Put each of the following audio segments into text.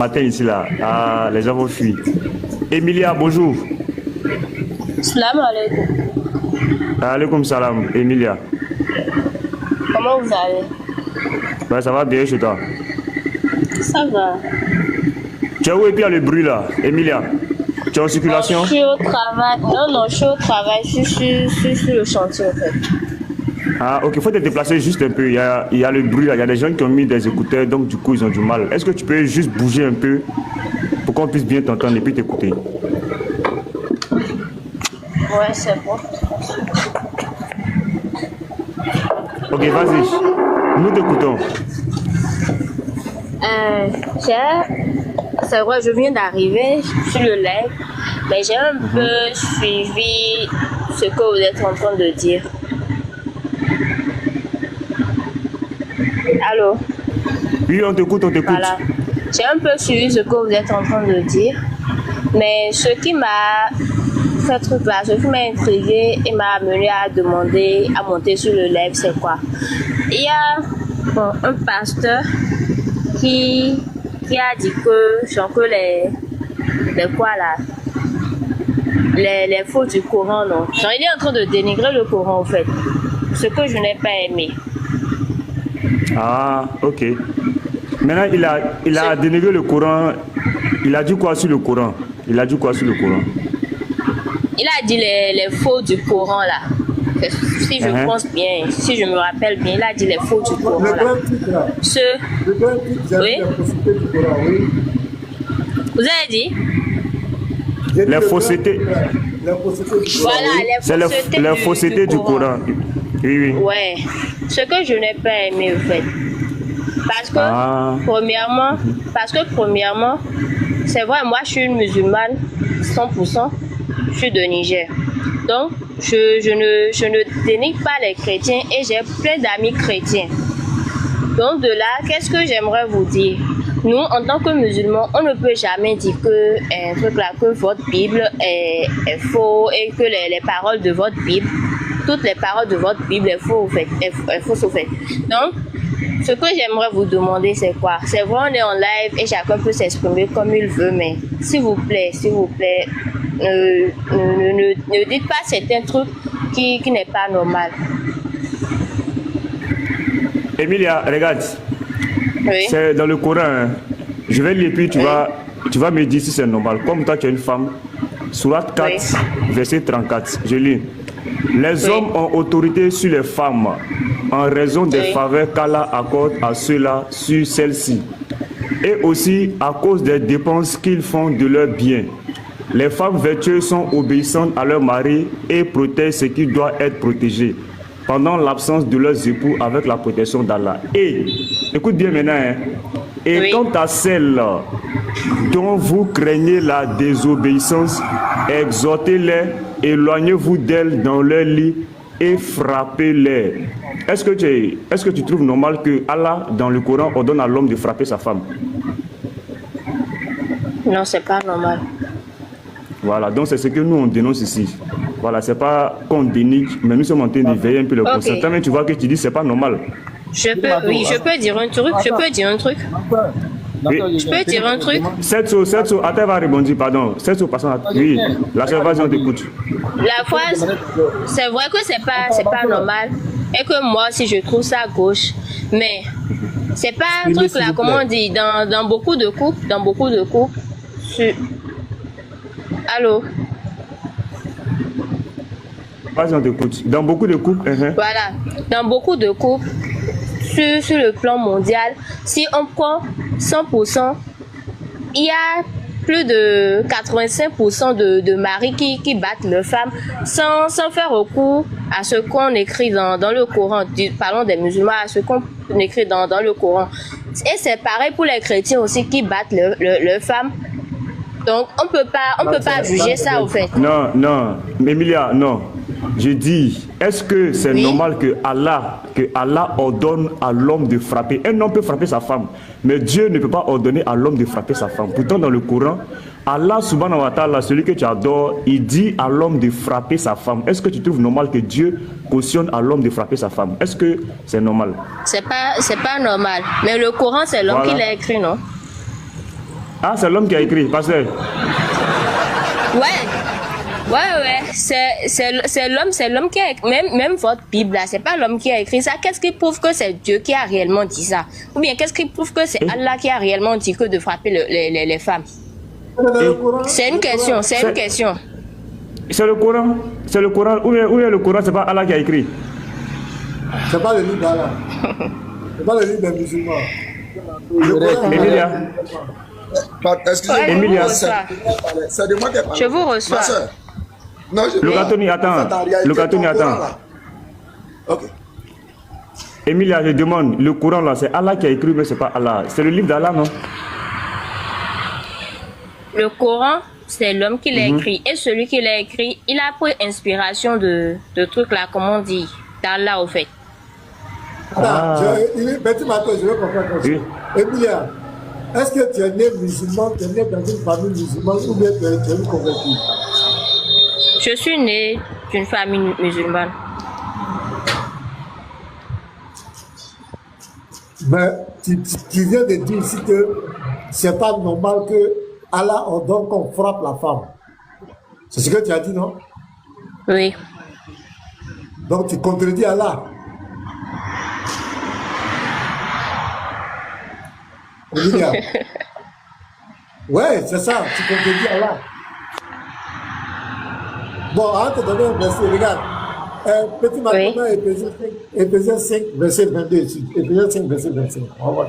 Matin ici là, ah, les gens vont fuir. Emilia, bonjour. Salam alaikum. Alaikum salam, Emilia. Comment vous allez? Ouais, ça va bien chez toi? Ça va. Tu es où et puis il y a le bruit là, Emilia? Tu es en circulation? Je suis au travail. Non, je suis au travail. Je suis sur le chantier en fait. Ah, ok, il faut te déplacer juste un peu. Il y a le bruit là, il y a des gens qui ont mis des écouteurs, donc du coup ils ont du mal. Est-ce que tu peux juste bouger un peu pour qu'on puisse bien t'entendre et puis t'écouter? Ouais, c'est bon. Ok, vas-y. Nous t'écoutons. C'est vrai, je viens d'arriver sur le live, mais j'ai un peu suivi ce que vous êtes en train de dire. Allô? Oui, on t'écoute, on t'écoute. Voilà. J'ai un peu suivi ce que vous êtes en train de dire, mais ce qui m'a fait truc là, ce qui m'a intrigué et m'a amené à demander à monter sur le live, c'est quoi? Il y a un pasteur qui a dit que les quoi là, les faux du Coran, non. Genre, il est en train de dénigrer le Coran en fait, ce que je n'ai pas aimé. Ah, ok. Maintenant, il a dénégré le Coran. Il a dit quoi sur le Coran? Il a dit quoi sur le Coran? Il a dit les faux du Coran là. Si je pense bien, si je me rappelle bien, il a dit les faux du Coran là. Oui. Vous avez dit? Les faussetés. Voilà, les faussetés du Coran. Oui, oui. Ouais. Ce que je n'ai pas aimé, en fait. Parce que, premièrement, c'est vrai, moi, je suis une musulmane, 100%. Je suis de Niger. Donc, je ne dénigre pas les chrétiens et j'ai plein d'amis chrétiens. Donc, de là, qu'est-ce que j'aimerais vous dire? Nous, en tant que musulmans, on ne peut jamais dire que votre Bible est faux et que les paroles de votre Bible, toutes les paroles de votre Bible est fausse au fait. Donc, ce que j'aimerais vous demander, c'est quoi? C'est vrai, on est en live et chacun peut s'exprimer comme il veut, mais s'il vous plaît, ne dites pas certains trucs qui n'est pas normal. Emilia, regarde. Oui. C'est dans le Coran. Hein. Je vais lire puis tu vas me dire si c'est normal. Comme toi, tu es une femme. Surat 4, verset 34. Je lis. Les hommes ont autorité sur les femmes en raison des faveurs qu'Allah accorde à ceux-là sur celles-ci. Et aussi à cause des dépenses qu'ils font de leurs biens. Les femmes vertueuses sont obéissantes à leur mari et protègent ce qui doit être protégé pendant l'absence de leurs époux avec la protection d'Allah. Et, écoute bien maintenant, hein, et quant à celles dont vous craignez la désobéissance, exhortez-les, éloignez-vous d'elles dans leur lit et frappez-les. Est-ce que tu trouves normal que Allah, dans le Coran, ordonne à l'homme de frapper sa femme? Non, c'est pas normal. Voilà, donc c'est ce que nous on dénonce ici. Voilà, c'est pas qu'on dénigre, mais nous sommes en train de veiller un peu le concept. Mais tu vois que tu dis c'est pas normal. Je peux dire un truc. Oui. Je peux dire un truc. Setso, attends, va répondre, pardon. Setso, passons à... Oui, la seule on t'écoute. La phrase, c'est vrai que c'est pas normal. Et que moi aussi je trouve ça gauche. Mais c'est pas un truc là, comment on dit, dans beaucoup de couples, Allô? Vas-y, on t'écoute. Dans beaucoup de couples, Voilà. Dans beaucoup de couples, sur le plan mondial, si on prend 100%, il y a plus de 85% de maris qui battent leurs femmes sans faire recours à ce qu'on écrit dans le Coran. Parlons des musulmans, à ce qu'on écrit dans le Coran. Et c'est pareil pour les chrétiens aussi qui battent leurs femmes. Donc, on peut pas juger ça, au fait. Non, Emilia, non. Je dis, est-ce que c'est normal que Allah ordonne à l'homme de frapper? Un homme peut frapper sa femme, mais Dieu ne peut pas ordonner à l'homme de frapper sa femme. Pourtant, dans le Coran, Allah subhanahu wa ta'ala, celui que tu adores, il dit à l'homme de frapper sa femme. Est-ce que tu trouves normal que Dieu cautionne à l'homme de frapper sa femme? Est-ce que c'est normal? C'est pas normal. Mais le Coran, c'est l'homme qui l'a écrit, non? Ah, c'est l'homme qui a écrit, pasteur. Ouais, c'est l'homme qui a écrit. Même votre Bible là, c'est pas l'homme qui a écrit ça. Qu'est-ce qui prouve que c'est Dieu qui a réellement dit ça? Ou bien qu'est-ce qui prouve que c'est Allah qui a réellement dit que de frapper les femmes? C'est une question. C'est le Coran. C'est le Coran. Où est le Coran? C'est pas Allah qui a écrit. C'est pas le livre d'Allah. C'est pas le livre des musulmans. Emilia. Excusez-moi. Emilia. C'est de moi qui ai parlé. Je vous reçois. Ma soeur. Non, Le Gatoni, attends. Le Gatoni, attends. Ok. Emilia, je demande, le Coran là, c'est Allah qui a écrit, mais c'est pas Allah. C'est le livre d'Allah, non? Le Coran, c'est l'homme qui l'a écrit. Et celui qui l'a écrit, il a pris inspiration de trucs là, comment on dit, d'Allah au fait. Petit matin, je vais comprendre quelque chose. Emilia, est-ce que tu es né musulman, tu es né dans une famille musulmane ou bien tu es une convertie? Je suis née d'une famille musulmane. Mais tu viens de dire ici que c'est pas normal que Allah ordonne qu'on frappe la femme. C'est ce que tu as dit, non? Oui. Donc tu contredis Allah. Emilia. Ouais, c'est ça, tu contredis Allah. Bon, avant de te donner un verset, regarde. Petit matin, Éphésiens 5, verset 22 ici. Éphésiens 5, verset 25. On va voir.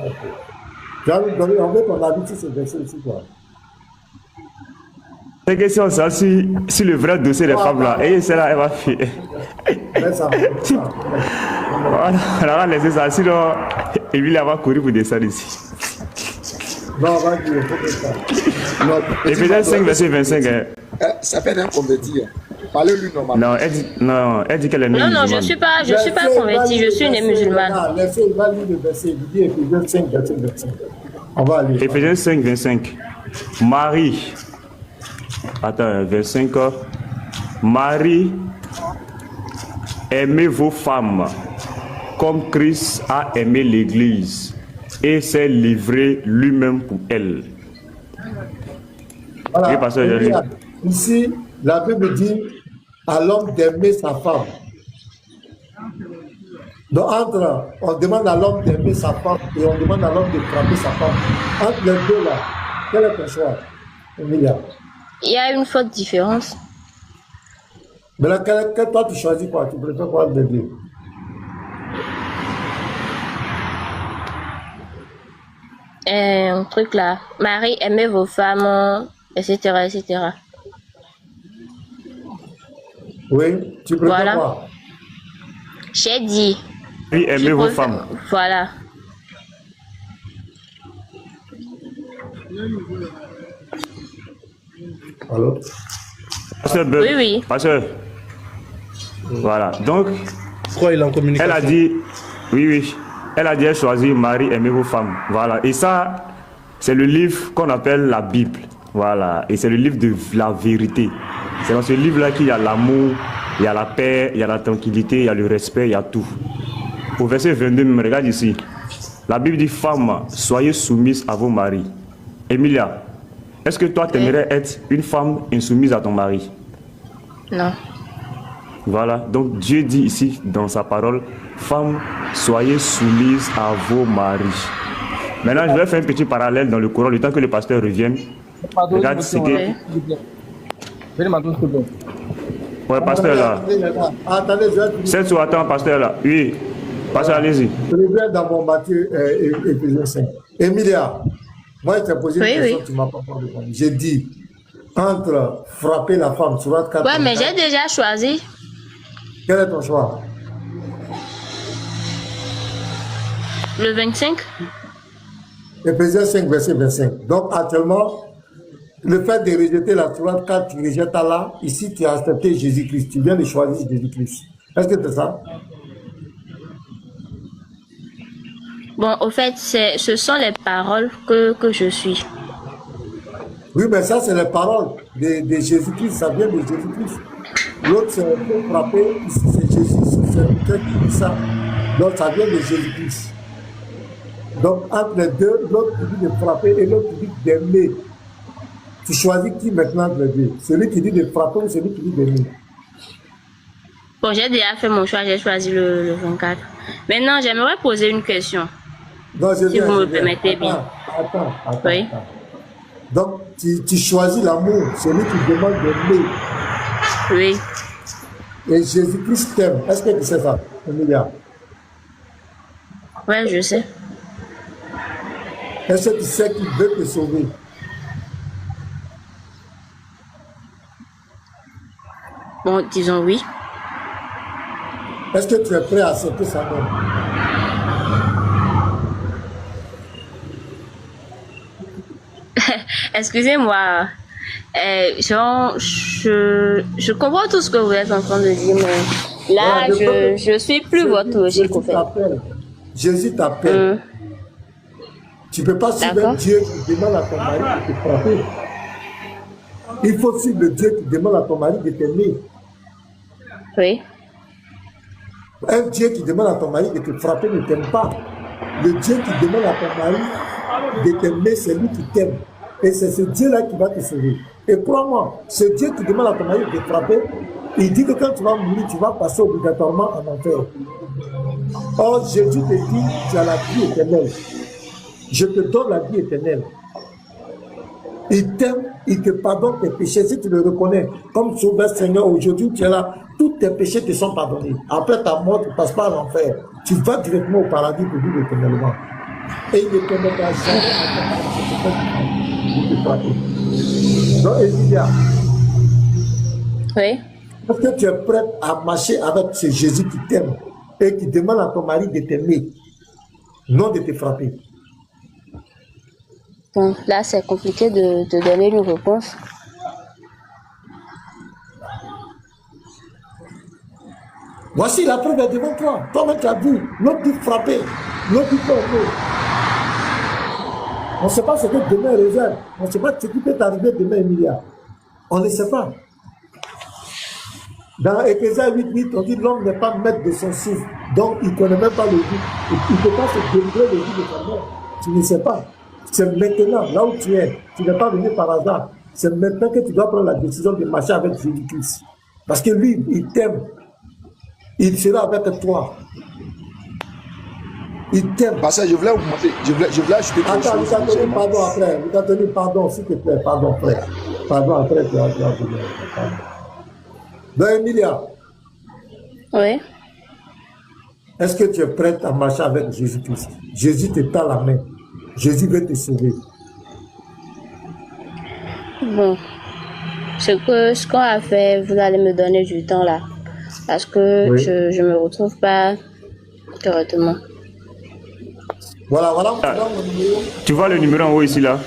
On veut ton avis sur ce verset ici, quoi. C'est question ça, si le vrai dossier des femmes là, et c'est là, elle va faire. On va laisser ça, sinon, Emilia va courir pour descendre ici. Non, va dire, il faut que ça. Éphésiens 5, verset 25. Ça fait un converti. Parlez-lui normalement. Non, elle dit qu'elle est née Non, je musulmane. suis pas convertie, je suis née musulmane. Laissez, il va lire le verset. Il dit Éphésiens 5, verset 25. On va aller. Éphésiens 5, 25. Marie. Attends, 25. Marie, aimez vos femmes comme Christ a aimé l'Église et s'est livré lui-même pour elle. Voilà. Oui, pasteur, j'ai lu. Ici, la Bible dit à l'homme d'aimer sa femme. Donc, on demande à l'homme d'aimer sa femme et on demande à l'homme de frapper sa femme. Entre les deux là, quel est ton choix, Emilia? Il y a une forte différence. Mais là, toi, tu choisis quoi? Tu préfères quoi de deux? Un truc là. Marie, aimez vos femmes, etc., etc. Oui, tu préfères Voilà. quoi? J'ai dit. Oui, aimez je vos préfère- femmes. Voilà. Alors? Pasteur Beul. Oui. Pasteur. Voilà. Donc, Je crois qu'il est en communication. elle a dit, oui. Elle a dit, elle choisit Marie, aimez vos femmes. Voilà. Et ça, c'est le livre qu'on appelle la Bible. Voilà. Et c'est le livre de la vérité. C'est dans ce livre-là qu'il y a l'amour, il y a la paix, il y a la tranquillité, il y a le respect, il y a tout. Au verset 22, me regarde ici. La Bible dit, femmes, soyez soumises à vos maris. Emilia, est-ce que toi, tu aimerais être une femme insoumise à ton mari? Non. Voilà, donc Dieu dit ici dans sa parole, femmes, soyez soumises à vos maris. Maintenant, je vais faire un petit parallèle dans le Coran, le temps que le pasteur revienne. Regarde ce que... Venez maintenant, s'il te plaît. Ouais, pasteur là. Attendez, je vais finir. 7 sur attends, pasteur là. Oui, pasteur, allez-y. Je reviens dans mon Matthieu, Éphésiens 5. Emilia, moi, je t'ai posé une question, tu ne m'as pas répondu. J'ai dit, entre frapper la femme, surat 4. Ouais, mais j'ai déjà choisi. Quel est ton choix? Le 25. Éphésiens 5, verset 25. Donc, actuellement, le fait de rejeter la surat 4, tu rejettes Allah. Ici, tu as accepté Jésus-Christ. Tu viens de choisir Jésus-Christ. Est-ce que c'est ça? Bon, au fait, ce sont les paroles que je suis. Oui, mais ça, c'est les paroles de Jésus-Christ. Ça vient de Jésus-Christ. L'autre, c'est frapper. Ici, c'est Jésus. C'est quelqu'un qui dit ça. Donc, ça vient de Jésus-Christ. Donc, entre les deux, l'autre qui dit de frapper et l'autre qui dit d'aimer. Tu choisis qui maintenant entre les deux? Celui qui dit de frapper ou celui qui dit d'aimer? Bon, j'ai déjà fait mon choix, j'ai choisi le 24. Maintenant, j'aimerais poser une question. Donc, Si vous me permettez bien. Attends. Oui. Donc, tu choisis l'amour, celui qui demande d'aimer. Oui. Et Jésus-Christ t'aime. Est-ce que tu sais ça, Emilia? Ouais, je sais. Est-ce que tu sais qu'il veut te sauver? Bon, disons oui. Est-ce que tu es prêt à accepter sa mort? Excusez-moi. Je comprends tout ce que vous êtes en train de dire, mais là, Voilà, je suis plus votre logique, au fait. Jésus t'appelle. Tu ne peux pas suivre un D'accord. Dieu qui demande à ton mari de te frapper. Il faut suivre le Dieu qui demande à ton mari de t'aimer. Oui. Un Dieu qui demande à ton mari de te frapper ne t'aime pas. Le Dieu qui demande à ton mari de t'aimer, c'est lui qui t'aime. Et c'est ce Dieu-là qui va te sauver. Et crois-moi, ce Dieu qui demande à ton mari de te frapper, il dit que quand tu vas mourir, tu vas passer obligatoirement en enfer. Or, Jésus te dit, tu as la vie éternelle. Je te donne la vie éternelle. Il t'aime, il te pardonne tes péchés. Si tu le reconnais comme sauveur Seigneur, aujourd'hui tu es là, tous tes péchés te sont pardonnés. Après ta mort, tu ne passes pas à l'enfer. Tu vas directement au paradis pour vivre éternellement. Et il ne permettra jamais de te frapper. Donc, Emilia, Oui. est-ce que tu es prête à marcher avec ce Jésus qui t'aime et qui demande à ton mari de t'aimer, non de te frapper? Bon, là, c'est compliqué de donner une réponse. Voici la preuve est devant toi. Toi-même tu as vu, l'autre dit frapper, l'autre dit frapper. On ne sait pas ce que demain réserve. On ne sait pas ce qui peut t'arriver demain, Emilia. On ne sait pas. Dans Éphésiens 8, on dit l'homme n'est pas maître de son souffle. Donc il ne connaît même pas le vie. Il ne peut pas se délivrer le vie de sa mort. Tu ne sais pas. C'est maintenant, là où tu es. Tu n'es pas venu par hasard. C'est maintenant que tu dois prendre la décision de marcher avec Jésus-Christ. Parce que lui, il t'aime. Il sera avec toi. Il t'aime. Parce que je voulais augmenter, je voulais ajouter quelque Attends, chose. vous avez pardon après. Vous avez tenu pardon, s'il te plaît. Pardon, frère. Pardon après, tu vas venir. Donc, Emilia, Oui. est-ce que tu es prête à marcher avec Jésus-Christ? Jésus te tend la main. Jésus veut te sauver. Bon. Ce qu'on a fait, vous allez me donner du temps là. Parce que Oui. je me retrouve pas correctement. Voilà, tu vois mon numéro. Tu vois le numéro en haut ici là?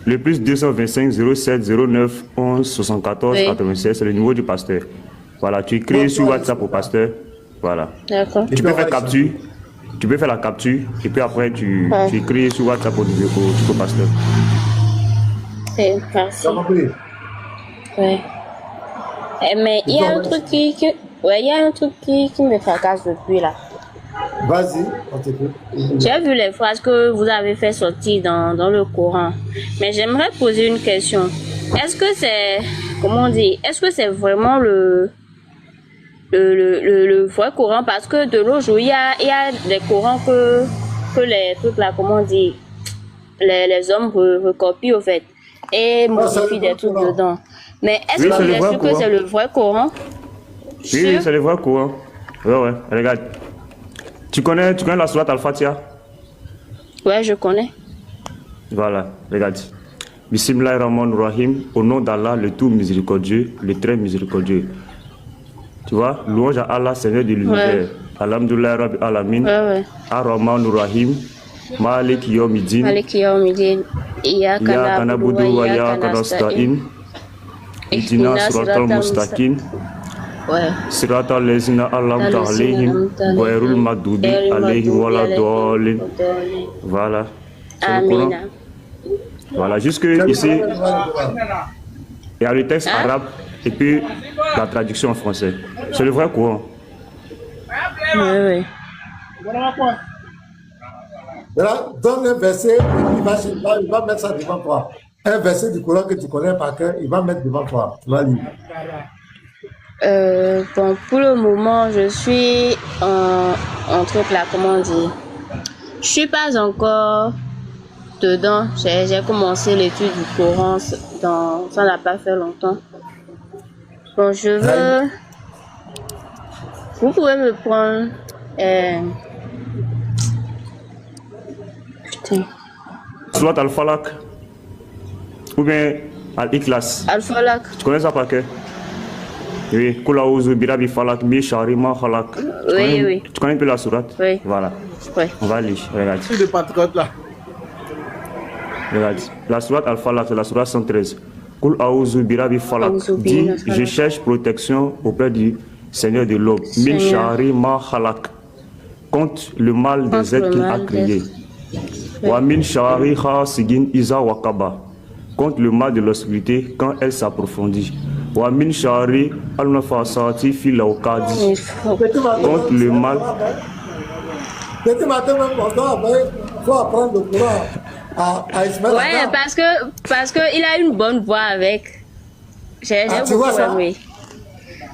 Le plus 225 07 09 11 74 Oui. 96, c'est le numéro du pasteur. Voilà, tu écris sur WhatsApp au pasteur. Voilà. D'accord. Tu peux faire capture. Tu peux faire la capture et puis après tu écris sur WhatsApp au numéro au pasteur. Et merci. Tu as compris? Ouais. Mais il y a un truc il y a un truc qui me fracasse depuis là. Vas-y, on t'écoute. J'ai vu les phrases que vous avez fait sortir dans le Coran. Mais j'aimerais poser une question. Est-ce que c'est, comment on dit, est-ce que c'est vraiment le vrai Coran? Parce que de nos jours, il y a des Corans que les trucs là, comment on dit, les hommes recopient au fait. Et modifient des trucs dedans. Mais est-ce Oui, que c'est vous le êtes vrai sûr que Coran. c'est le vrai Coran? Oui, Sûr? c'est le vrai Coran. Ouais, regarde. Tu connais la sourate Al-Fatiha? Ouais, je connais. Voilà, regarde. Bismillahirrahmanirrahim, au nom d'Allah, le tout miséricordieux, le très miséricordieux. Tu vois, louange à Allah, Seigneur de l'univers. Alhamdulillah Rabbi Alamin. Ouais. Ar-Rahmanir Rahim. Malik Yawmiddin. Maliki yawmiddin. Iyyaka na'budu wa iyyaka nasta'in. Ihdina siratal mustaqim. Ouais. Siratal ladzina an'amta alaihim ghairil maghdubi alaihim waladdallin. Voilà. C'est le Coran. Amina. Voilà, jusque ici, il y a le texte arabe et puis la traduction en français. C'est le vrai Coran. Ouais. Là, donne un verset, il va mettre ça devant toi. Un verset du Coran que tu connais par cœur, il va mettre devant toi. Tu vas lire. Bon, pour le moment, je suis en truc là, comment on dit? Je suis pas encore dedans. J'ai commencé l'étude du Coran, ça n'a pas fait longtemps. Bon, je veux... Vous pouvez me prendre... Putain. Soit Al-Falak ou bien Al-Ikhlas. Al-Falak. Tu connais ça par cœur? Oui. Koulaouzou, Birabi Falak, Mishari, Mahalak. Oui. Tu connais un peu la sourate? Oui. Voilà. Oui. On va lire. Regarde. Je suis de patriote là. Regarde. La sourate Al-Falak, c'est la sourate 113. Koulaouzou, Birabi Falak. Dit, je cherche protection auprès du Seigneur de l'aube. Mishari, Mahalak. Contre le mal des êtres qu'il a créés. Wamin Shari Sigin Isa Wakaba. Contre le mal de l'obscurité quand elle s'approfondit. Wamin Shari Al-Nafasati Filaukadi. Contre le mal. Petit matin, même, il faut apprendre le Coran à Ismaël. Ouais, parce que il a une bonne voix avec. J'ai tu vois beaucoup ça? aimé.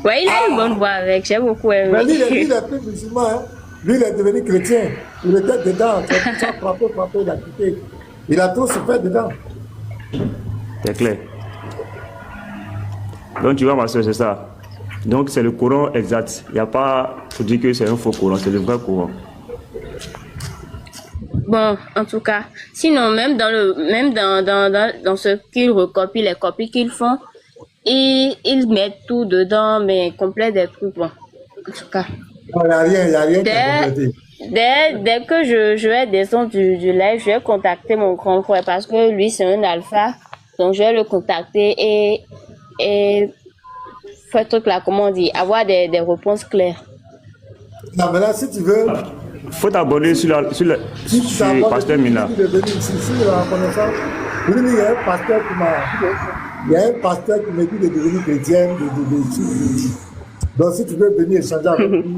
Ouais, il a une bonne voix avec. J'ai beaucoup aimé. Mais lui, il est plus musulman. Hein. Lui, il est devenu chrétien. Il était dedans. Il a frappé, il a quitté. Il a tout souffert dedans. C'est clair. Donc tu vois ma soeur, c'est ça. Donc c'est le Coran exact. Il n'y a pas pour dire que c'est un faux Coran, c'est le vrai Coran. Bon, en tout cas, sinon même dans ce qu'ils recopient, les copies qu'ils font, ils mettent tout dedans, mais complet des trucs. Bon, en tout cas. Il n'y a rien qui a complété. Dès que je vais descendre du live, je vais contacter mon grand frère parce que lui c'est un alpha, donc je vais le contacter et faire truc là, comment on dit, avoir des réponses claires. Non, mais là, si tu veux. Faut t'abonner sur Pasteur Mina. Il y a un pasteur qui m'a dit de devenir chrétien, donc si tu veux venir échanger avec lui,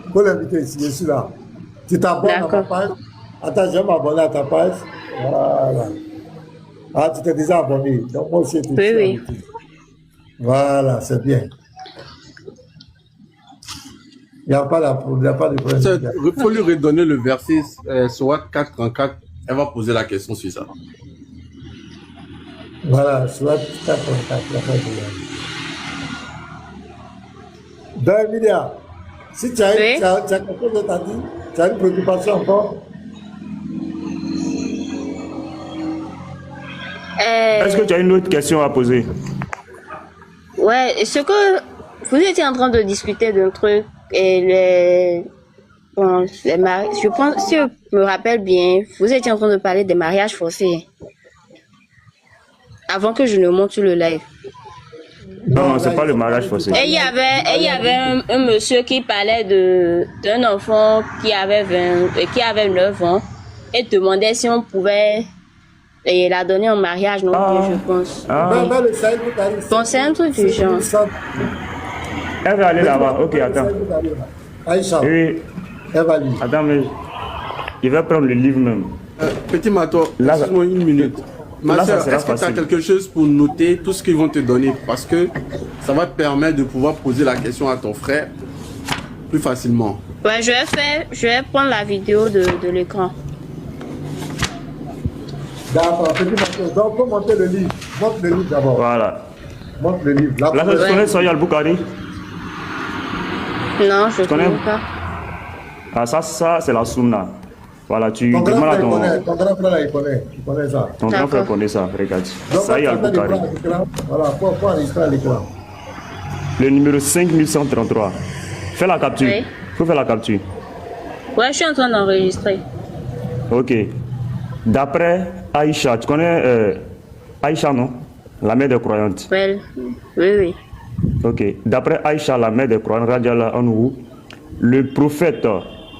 il faut l'inviter ici, je suis là. Tu t'abonnes à ma page. Attends, je vais m'abonner à ta page. Voilà. Ah, tu t'es déjà abonné. Donc moi aussi, tu es Oui. Voilà, c'est bien. Il n'y a pas de problème. Il faut lui redonner le verset Sourate 4:34. Elle va poser la question sur ça. Voilà, Sourate 4:34. Donc, Emilia, si tu as quelque chose à dire, tu as une préoccupation encore? Est-ce que tu as une autre question à poser? Ouais, ce que vous étiez en train de discuter d'un truc et les mariages, je pense, si je me rappelle bien, vous étiez en train de parler des mariages forcés avant que je ne monte sur le live. Non, c'est pas le mariage forcé. Et il y avait un monsieur qui parlait d'un enfant qui avait 9 ans et demandait si on pouvait la donner en mariage, non plus, je pense. Bon, c'est un truc du genre. Elle va aller là-bas. Ok, attends. Aïcha, Oui. elle va lire. Attends, mais il va prendre le livre même. Petit Mato, Là, excuse-moi une minute. Ma là, ça soeur, sera est-ce que tu as facile. quelque chose pour noter tout ce qu'ils vont te donner? Parce que ça va te permettre de pouvoir poser la question à ton frère plus facilement. Ouais, je vais prendre la vidéo de l'écran. D'accord, petit Mathieu. Donc, faut monter le livre. Montre le livre d'abord. Voilà. Montre le livre. Là, tu connais Soya Al-Bukhari? Non, je ne connais? connais pas. Ah, ça c'est la sunna. Voilà, tu Ton grand demandes à frère, ton ton grand frère, il connaît ça. grand frère D'accord. connaît ça. Regarde. Donc, Soya Al-Bukhari. voilà, faut enregistrer à l'écran. Le numéro 5133. Fais la capture. Oui. Faut faire la capture. Ouais, je suis en train d'enregistrer. Ok. D'après Aïcha, tu connais Aïcha, non? La mère des croyantes. Ouais. Oui. Ok. D'après Aïcha, la mère des croyantes, radiallahu anhu, le prophète,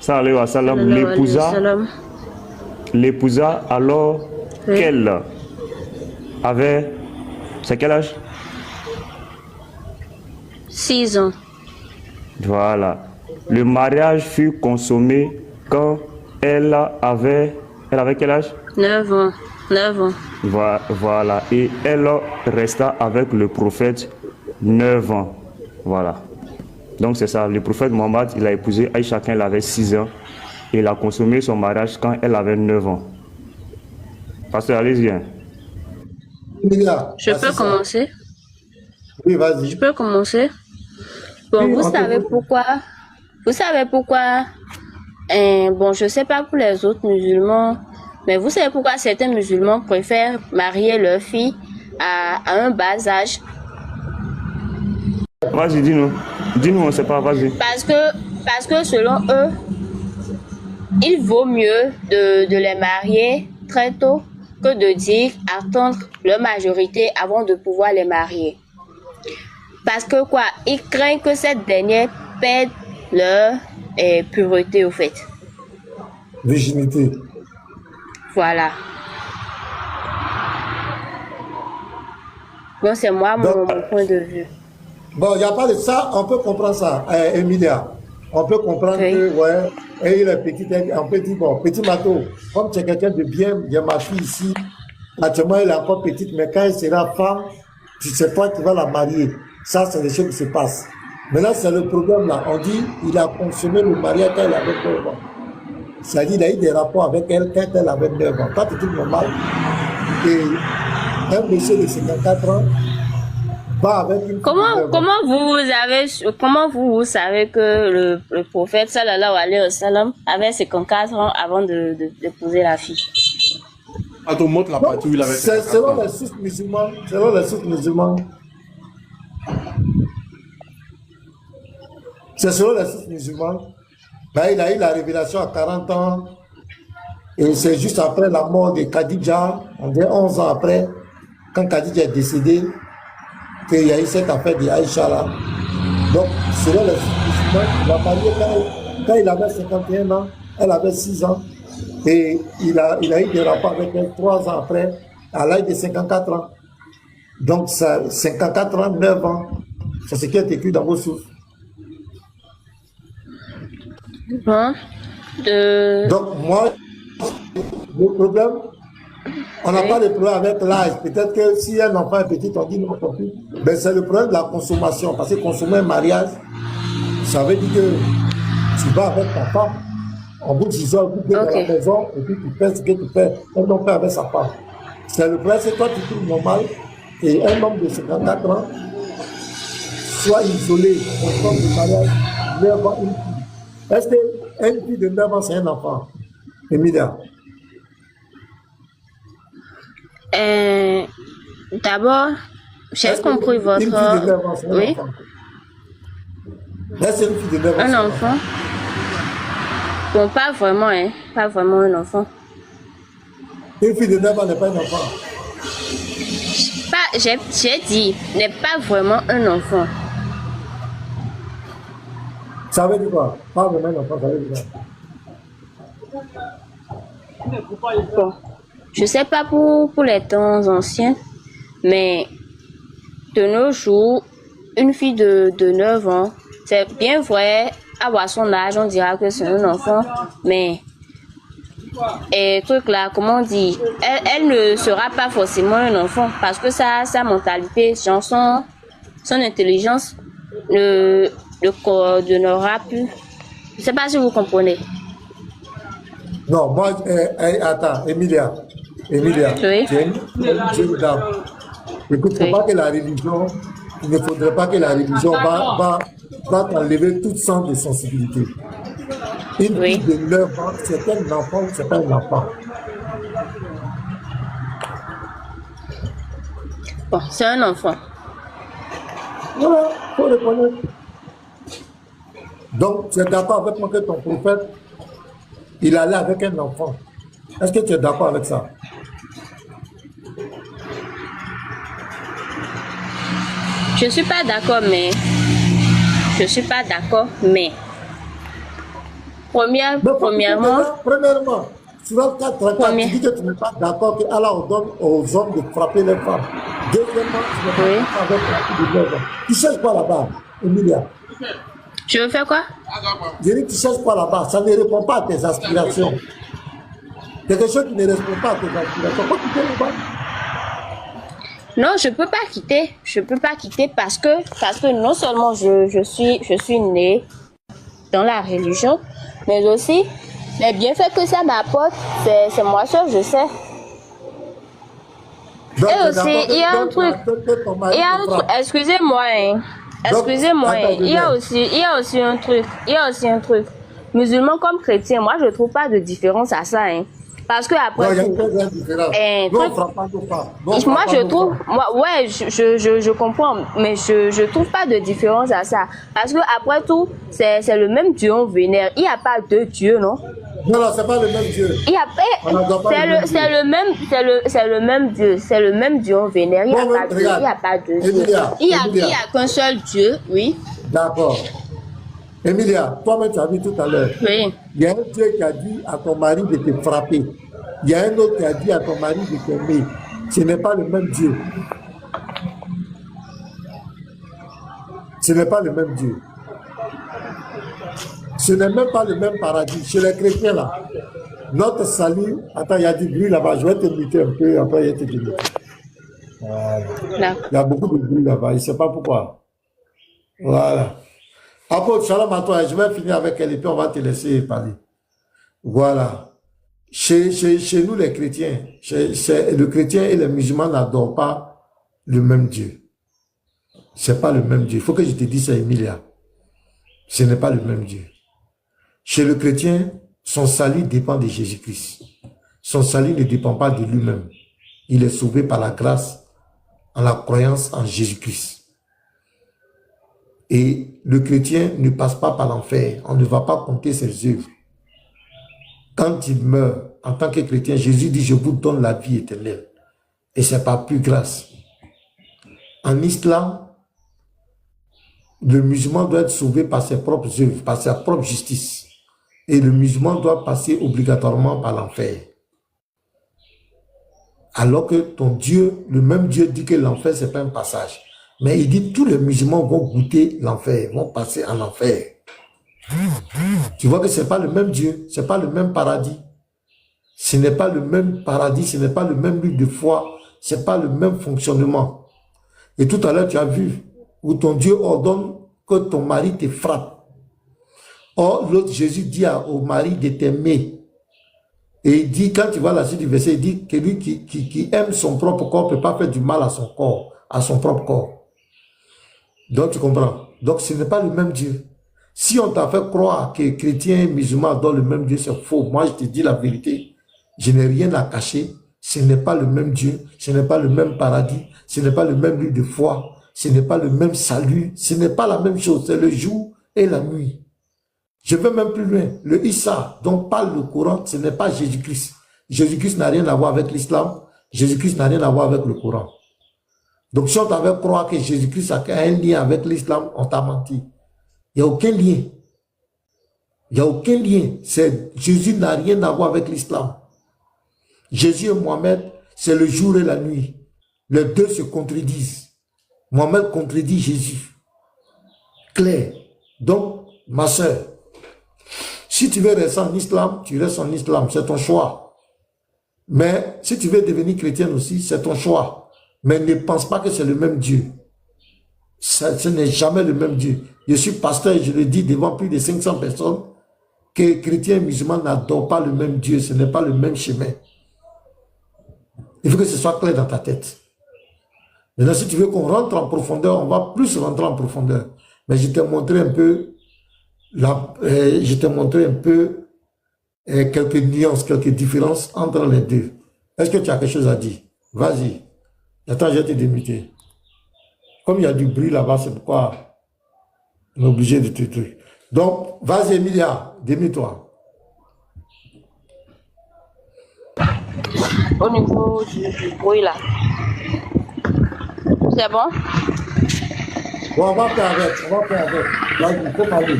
sallallahu alayhi wa sallam, l'épousa alors Oui. qu'elle avait. C'est quel âge? 6 ans. Voilà. Le mariage fut consommé quand elle avait Elle avait quel âge? 9 ans. 9 ans. Voilà. Et elle resta avec le prophète 9 ans. Voilà. Donc c'est ça. Le prophète Mohammed, il a épousé Aïcha quand elle avait 6 ans. Et il a consommé son mariage quand elle avait 9 ans. Pasteur, allez-y. Je peux commencer? Oui, vas-y. Je peux commencer? Bon, Oui, vous savez pourquoi? Vous savez pourquoi? Bon, je sais pas pour les autres musulmans, mais vous savez pourquoi certains musulmans préfèrent marier leur fille à un bas âge? Vas-y, dis-nous. Dis-nous, on ne sait pas, vas-y. Parce que selon eux, il vaut mieux de les marier très tôt que de dire attendre leur majorité avant de pouvoir les marier. Parce que quoi, ils craignent que cette dernière perde leur pureté au fait. Virginité. Voilà. Bon, c'est moi mon point de vue. Bon, il n'y a pas de ça, on peut comprendre ça, Emilia. On peut comprendre Oui. que, ouais, et il est petit, on peut dire, bon, petit Mato, comme tu es quelqu'un de bien, il y a ma fille ici, actuellement elle est encore petite, mais quand elle sera femme, tu sais pas, tu vas la marier. Ça, c'est des choses qui se passent. Maintenant, c'est le problème là. On dit, il a consommé le mariage quand il avait 9 ans. C'est-à-dire, il a eu des rapports avec elle quand elle avait 9 ans. Quand tu es normal, et un monsieur de 54 ans, avec une Comment vous savez que le prophète sallallahu alayhi wa sallam avait 54 ans avant d'épouser la fille? Quand on montre la partie où il avait c'est selon les sources musulmans, c'est selon les sources musulmans, ben, il a eu la révélation à 40 ans et c'est juste après la mort de Khadija, on dirait 11 ans après, quand Khadija est décédée, qu'il y a eu cette affaire de Aïcha là. Donc, selon les musulmans, il a marié quand il avait 51 ans, elle avait 6 ans, et il a eu des rapports avec elle 3 ans après, à l'âge de 54 ans. Donc, ça, 54 ans, 9 ans, c'est ce qui est écrit dans vos sources. Bon, Donc, moi, le problème, on n'a pas de problème avec l'âge. Peut-être que si un enfant est petit, on dit non, non plus. Mais c'est le problème de la consommation. Parce que consommer un mariage, ça veut dire que tu vas avec ta femme, en bout de 10 heures, tu es dans la maison, et puis tu fais ce que tu fais. Un homme fait avec sa femme. C'est le problème, c'est toi qui trouves normal, et un homme de 54 ans soit isolé, consomme le mariage, 9 ans, une fille. Est-ce qu'une fille de 9 ans, c'est un enfant? Emilia? D'abord, j'ai compris votre... Une fille de 9 ans, c'est un oui. enfant. Est-ce une fille de 9 ans? Un enfant? Bon, pas vraiment, hein. Pas vraiment un enfant. Une fille de 9 ans n'est pas un enfant. J'ai dit, n'est pas vraiment un enfant. Ça veut dire quoi? Pas vraiment un enfant, ça veut dire quoi? Bon, je sais pas pour les temps anciens, mais de nos jours, une fille de 9 ans, c'est bien vrai, avoir son âge, on dira que c'est un enfant, mais truc là, comment on dit, elle ne sera pas forcément un enfant parce que sa mentalité, son intelligence ne coordonnera plus. Je sais pas si vous comprenez. Non, moi, attends, Emilia, Oui. tu es une jeune dame. Écoute, il ne faudrait pas que la religion va t'enlever toute sorte de sensibilité. Une fille de 9 ans, c'est un enfant ou c'est pas un enfant? Bon, c'est un enfant. Voilà, il faut reconnaître. Donc, tu es d'accord avec moi que ton prophète, il allait avec un enfant. Est-ce que tu es d'accord avec ça? Je suis pas d'accord, mais Premièrement, sur le 4, tu dis que tu n'es pas d'accord qu'Allah ordonne aux hommes de frapper les femmes. Deuxièmement, tu n'es pas d'accord avec la fille de 9 ans. Tu cherches quoi là-bas, Emilia? Je veux faire quoi? Je dis, tu cherches quoi là-bas? Ça ne répond pas à tes aspirations. Quelque chose qui ne répond pas à tes aspirations. Faut quitter le bas. Non, je peux pas quitter. Je peux pas quitter parce que non seulement je suis née dans la religion, mais aussi les bienfaits que ça m'apporte, c'est moi seul, je sais. Donc, Et aussi, il y a un truc. ton mari Il y a te un frappe. truc. Excusez-moi, hein. Donc, Excusez-moi, hein. attends, Il y a aussi un truc. Il y a aussi un truc. Musulman comme chrétien, moi je trouve pas de différence à ça, hein. Parce que Non, après il y a tout, une très grande différence. Nous, on frappe pas nos femmes. Nous, on moi frappe je pas nos trouve, femmes. ouais, je comprends, mais je trouve pas de différence à ça. Parce que après tout, c'est le même Dieu on vénère. Il n'y a pas deux dieux, non? Non, non, c'est pas le même Dieu. Il y a On n'adore pas le même Dieu. c'est le même Dieu, c'est le même Dieu on vénère. Il n'y a Bon, pas deux, regarde. il y a pas deux dieux. Emilia, Il y Emilia. a qu'un seul Dieu, oui. D'accord. Emilia, toi-même, tu as dit tout à l'heure. Oui. Il y a un Dieu qui a dit à ton mari de te frapper. Il y a un autre qui a dit à ton mari de t'aimer. Ce n'est pas le même Dieu. Ce n'est pas le même Dieu. Ce n'est même pas le même paradis. Chez les chrétiens, là, notre salut... Attends, il y a du bruit là-bas. Je vais te muter un peu, après je vais te dire. Là. Il y a beaucoup de bruit là-bas. Je ne sais pas pourquoi. Voilà. Apôtre, shalom à toi. Je vais finir avec elle et puis on va te laisser parler. Voilà. Chez nous, les chrétiens, le chrétien et les musulmans n'adorent pas le même Dieu. C'est pas le même Dieu. Il faut que je te dise ça, Emilia. Ce n'est pas le même Dieu. Chez le chrétien, son salut dépend de Jésus-Christ. Son salut ne dépend pas de lui-même. Il est sauvé par la grâce, en la croyance en Jésus-Christ. Et le chrétien ne passe pas par l'enfer. On ne va pas compter ses œuvres. Quand il meurt en tant que chrétien, Jésus dit, je vous donne la vie éternelle. Et c'est par pure grâce. En islam, le musulman doit être sauvé par ses propres œuvres, par sa propre justice. Et le musulman doit passer obligatoirement par l'enfer. Alors que ton Dieu, le même Dieu dit que l'enfer, ce n'est pas un passage. Mais il dit tous les musulmans vont goûter l'enfer, vont passer en enfer. Tu vois que ce n'est pas le même Dieu, ce n'est pas le même paradis. Ce n'est pas le même paradis, ce n'est pas le même lieu de foi, ce n'est pas le même fonctionnement. Et tout à l'heure, tu as vu où ton Dieu ordonne que ton mari te frappe. Or, l'autre Jésus dit au mari de t'aimer. Et il dit, quand tu vois la suite du verset, il dit que lui qui aime son propre corps ne peut pas faire du mal à son corps, à son propre corps. Donc, tu comprends. Donc, ce n'est pas le même Dieu. Si on t'a fait croire que chrétiens et musulmans adorent le même Dieu, c'est faux. Moi, je te dis la vérité. Je n'ai rien à cacher. Ce n'est pas le même Dieu. Ce n'est pas le même paradis. Ce n'est pas le même lieu de foi. Ce n'est pas le même salut. Ce n'est pas la même chose. C'est le jour et la nuit. Je vais même plus loin. Le Issa dont parle le Coran, ce n'est pas Jésus-Christ. Jésus-Christ n'a rien à voir avec l'islam. Jésus-Christ n'a rien à voir avec le Coran. Donc, si on t'avait croire que Jésus-Christ a un lien avec l'islam, on t'a menti. Il n'y a aucun lien. Il n'y a aucun lien. Jésus n'a rien à voir avec l'islam. Jésus et Mohamed, c'est le jour et la nuit. Les deux se contredisent. Mohamed contredit Jésus. Clair. Donc, ma soeur, si tu veux rester en islam, tu restes en islam. C'est ton choix. Mais si tu veux devenir chrétien aussi, c'est ton choix. Mais ne pense pas que c'est le même Dieu. Ce n'est jamais le même Dieu. Je suis pasteur et je le dis devant plus de 500 personnes que chrétiens et musulmans n'adorent pas le même Dieu. Ce n'est pas le même chemin. Il faut que ce soit clair dans ta tête. Maintenant, si tu veux qu'on rentre en profondeur, on va plus rentrer en profondeur. Mais je t'ai montré un peu, quelques nuances, quelques différences entre les deux. Est-ce que tu as quelque chose à dire? Vas-y. Attends, je vais te démuter. Comme il y a du bruit là-bas, c'est pourquoi on est obligé de te truc. Donc, vas-y, Emilia, démute-toi. Au niveau du bruit là. C'est bon? Bon, on va faire avec, Vas-y, il faut parler.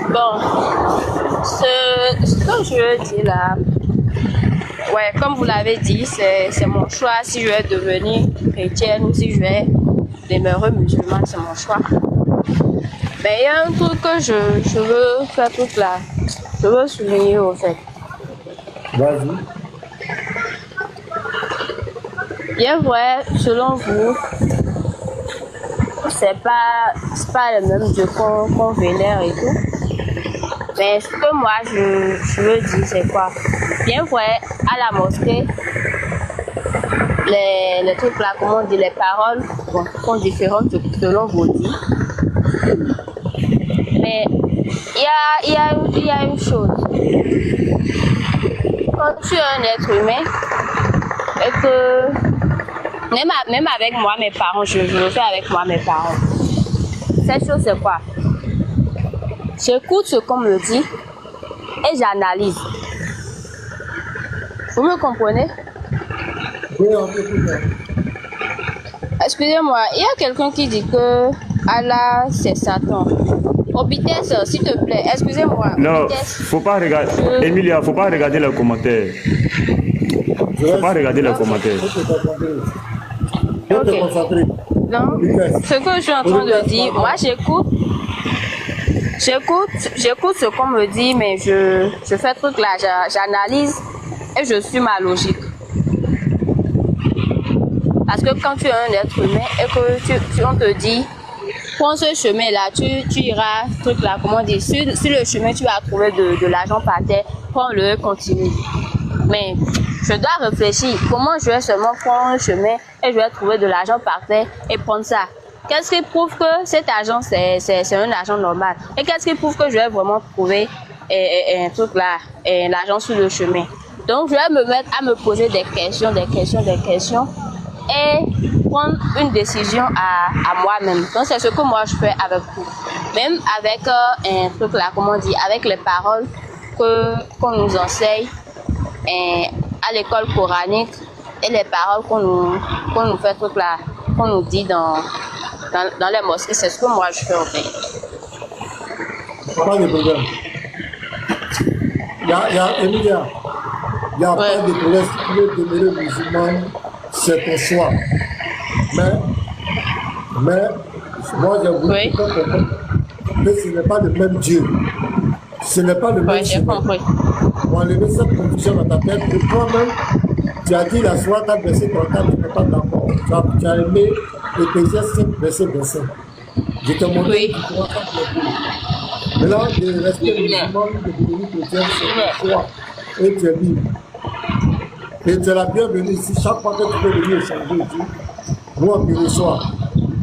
Bon, ce que je veux dire là, ouais, comme vous l'avez dit, c'est mon choix. Si je vais devenir chrétienne ou si je vais demeurer musulmane, c'est mon choix. Mais il y a un truc que je veux faire toute là. Je veux souligner au fait. Vas-y. Bien vrai, selon vous, c'est pas le même Dieu qu'on vénère et tout. Mais ce que moi je veux dire, c'est quoi? Bien vrai, à la mosquée, les trucs là, comment on dit, les paroles bon, sont différentes selon vos dits. Mais il y a une chose. Quand tu es un être humain, et que même avec moi, mes parents, je le fais avec moi, mes parents. Cette chose, c'est quoi? J'écoute ce qu'on me dit et j'analyse. Vous me comprenez? Oui, on peut tout faire. Excusez-moi, il y a quelqu'un qui dit que Allah, c'est Satan. Obitesse, s'il te plaît, excusez-moi. Non, Obitesse, faut pas regarder. Emilia, faut pas regarder les commentaires. Faut pas regarder les commentaires. Faut te Ok. concentrer. Non, ce que je suis en train de dire, moi j'écoute ce qu'on me dit, mais je fais truc là, j'analyse et je suis ma logique. Parce que quand tu es un être humain et que on te dit, prends ce chemin là, tu iras, truc là, comment dire, sur le chemin tu vas trouver de l'argent par terre, prends-le et continue. Mais je dois réfléchir, comment je vais seulement prendre un chemin et je vais trouver de l'argent par terre et prendre ça. Qu'est-ce qui prouve que cet argent c'est un argent normal? Et qu'est-ce qui prouve que je vais vraiment trouver un truc là, l'argent sur le chemin? Donc je vais me mettre à me poser des questions et prendre une décision à moi-même. Donc c'est ce que moi je fais avec vous. Même avec un truc là, comment on dit, avec les paroles qu'on nous enseigne à l'école coranique et les paroles qu'on nous fait truc là, qu'on nous dit dans les mosquées, c'est ce que moi je fais en fait. Pas de problème. Emilia, il n'y a pas de problème. Si tu veux demeurer musulman, c'est ton choix. Mais moi, j'ai voulu Oui. que ce n'est pas le même Dieu. Ce n'est pas le même Oui, j'ai chemin. compris. Pour enlever cette confusion dans ta tête, et toi-même, tu as dit la soirée 4, verset 34, tu n'es pas d'accord. Tu as aimé Éphésiens 5, verset 25. Je t'ai montré Oui. que tu pourras pas te dire. Maintenant, de rester musulman, de devenir chrétien, c'est ton choix. Et tu es libre. Et tu es la bienvenue ici. Chaque fois que tu peux venir échanger ici, nous on te reçoit.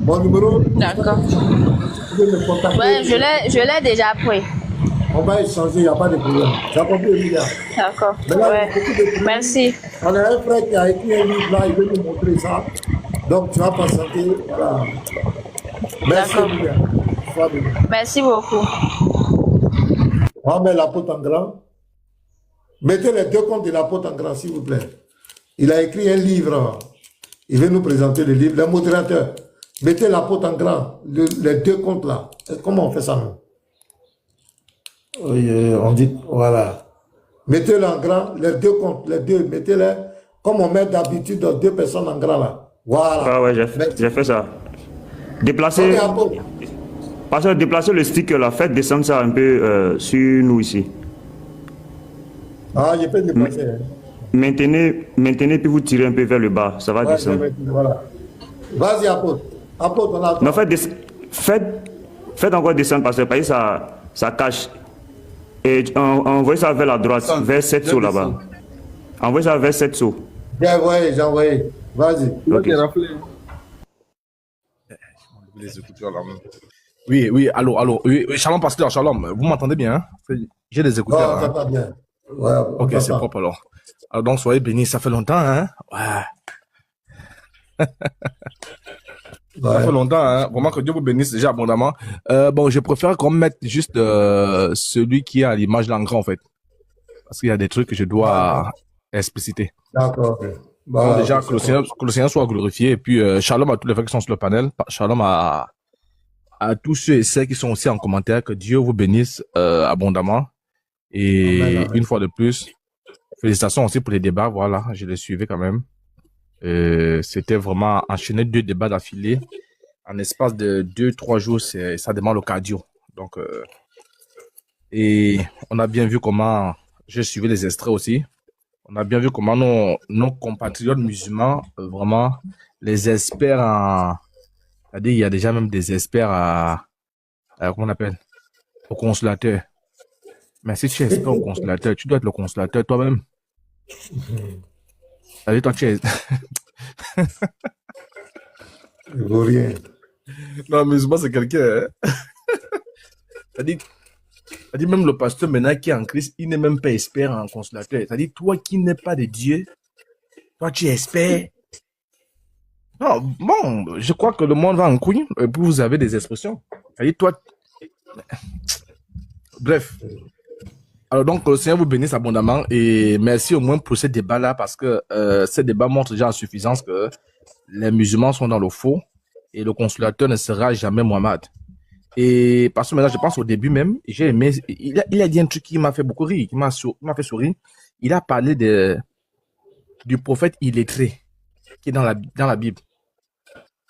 Mon numéro, D'accord. tu peux me contacter. Ouais, je l'ai déjà pris. On va échanger, il n'y a pas de problème. Tu as compris, Emilia? D'accord. Maintenant, Ouais. il y a beaucoup de problèmes. Merci. On a un frère qui a écrit un livre là, il veut nous montrer ça. Donc tu vas patienter. Voilà. Merci, D'accord. Emilia. Sois béni. Merci beaucoup. On met l'apôtre en grand. Mettez les deux comptes de l'apôtre en grand, s'il vous plaît. Il a écrit un livre. Il veut nous présenter le livre. Le modérateur, mettez l'apôtre en grand, les deux comptes là. Et comment on fait ça, nous? Oui, on dit, voilà. Mettez-le en grand, les deux comptes, les deux, mettez-les comme on met d'habitude deux personnes en grand là. Voilà. Ah ouais, j'ai fait ça. Déplacez, pasteur, déplacez le sticker là, faites descendre ça un peu sur nous ici. Ah, je peux déplacer. Hein. Maintenez, puis vous tirez un peu vers le bas, ça va descendre. Voilà. Vas-y, apôtre. Apôtre, on a. Non, faites encore descendre parce que ça cache. Et envoyez ça vers la droite, vers 7 sauts là-bas. Envoyez ça vers 7 sauts. J'ai envoyé. Vas-y. Ok. Les écouteurs là. Oui, allô. Oui, Shalom, pasteur, Shalom. Vous m'entendez bien? Hein? J'ai des écouteurs. Oh, ça va bien. Ouais, ok, c'est propre alors. Alors donc, soyez bénis. Ça fait longtemps, hein? Ouais. Ça fait longtemps, hein? Vraiment que Dieu vous bénisse déjà abondamment. Bon, je préfère qu'on mette juste celui qui est à l'image là en grand, en fait. Parce qu'il y a des trucs que je dois expliciter. D'accord. Bon, déjà, que le Seigneur soit glorifié. Et puis, shalom à tous les frères qui sont sur le panel. Shalom à tous ceux et celles qui sont aussi en commentaire. Que Dieu vous bénisse abondamment. Et amen. Une fois de plus, félicitations aussi pour les débats. Voilà, je les suivais quand même. C'était vraiment enchaîner 2 débats d'affilée en espace de 2-3 jours, ça demande le cardio. Donc, et on a bien vu comment j'ai suivi les extraits aussi. On a bien vu comment nos compatriotes musulmans, vraiment, les experts en... C'est-à-dire, il y a déjà même des experts comment on appelle? Au consulateur. Mais si tu es expert au consulateur, tu dois être le consulateur toi-même. C'est-à-dire, toi, tu es... Il vaut rien. Non, musulman, c'est quelqu'un. Hein. C'est-à-dire, même le pasteur maintenant qui est en Christ, il n'est même pas expert en consulateur. C'est-à-dire, toi qui n'es pas de Dieu, toi, tu es expert. Non, bon, je crois que le monde va en couille, et puis vous avez des expressions. C'est-à-dire, toi... Bref. Alors donc, le Seigneur vous bénisse abondamment et merci au moins pour ce débat-là parce que ce débat montre déjà en suffisance que les musulmans sont dans le faux et le consolateur ne sera jamais Mohammed. Et parce que maintenant, je pense au début même, j'ai aimé, il a dit un truc qui m'a fait beaucoup rire, qui m'a fait sourire. Il a parlé du prophète illettré qui est dans la Bible.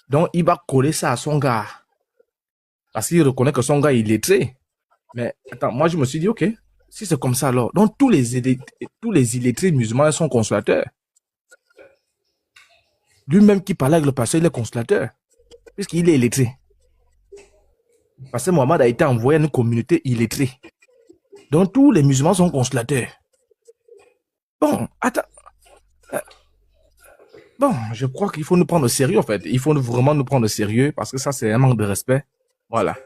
Donc, il va coller ça à son gars parce qu'il reconnaît que son gars est illettré. Mais attends, moi, je me suis dit, OK, si c'est comme ça, alors, donc tous les illettrés musulmans sont consolateurs. Lui-même qui parlait avec le pasteur, il est consolateur, puisqu'il est illettré. Parce que Mohammed a été envoyé à une communauté illettrée. Donc tous les musulmans sont consolateurs. Bon, attends. Bon, je crois qu'il faut nous prendre au sérieux, en fait. Il faut vraiment nous prendre au sérieux, parce que ça, c'est un manque de respect. Voilà.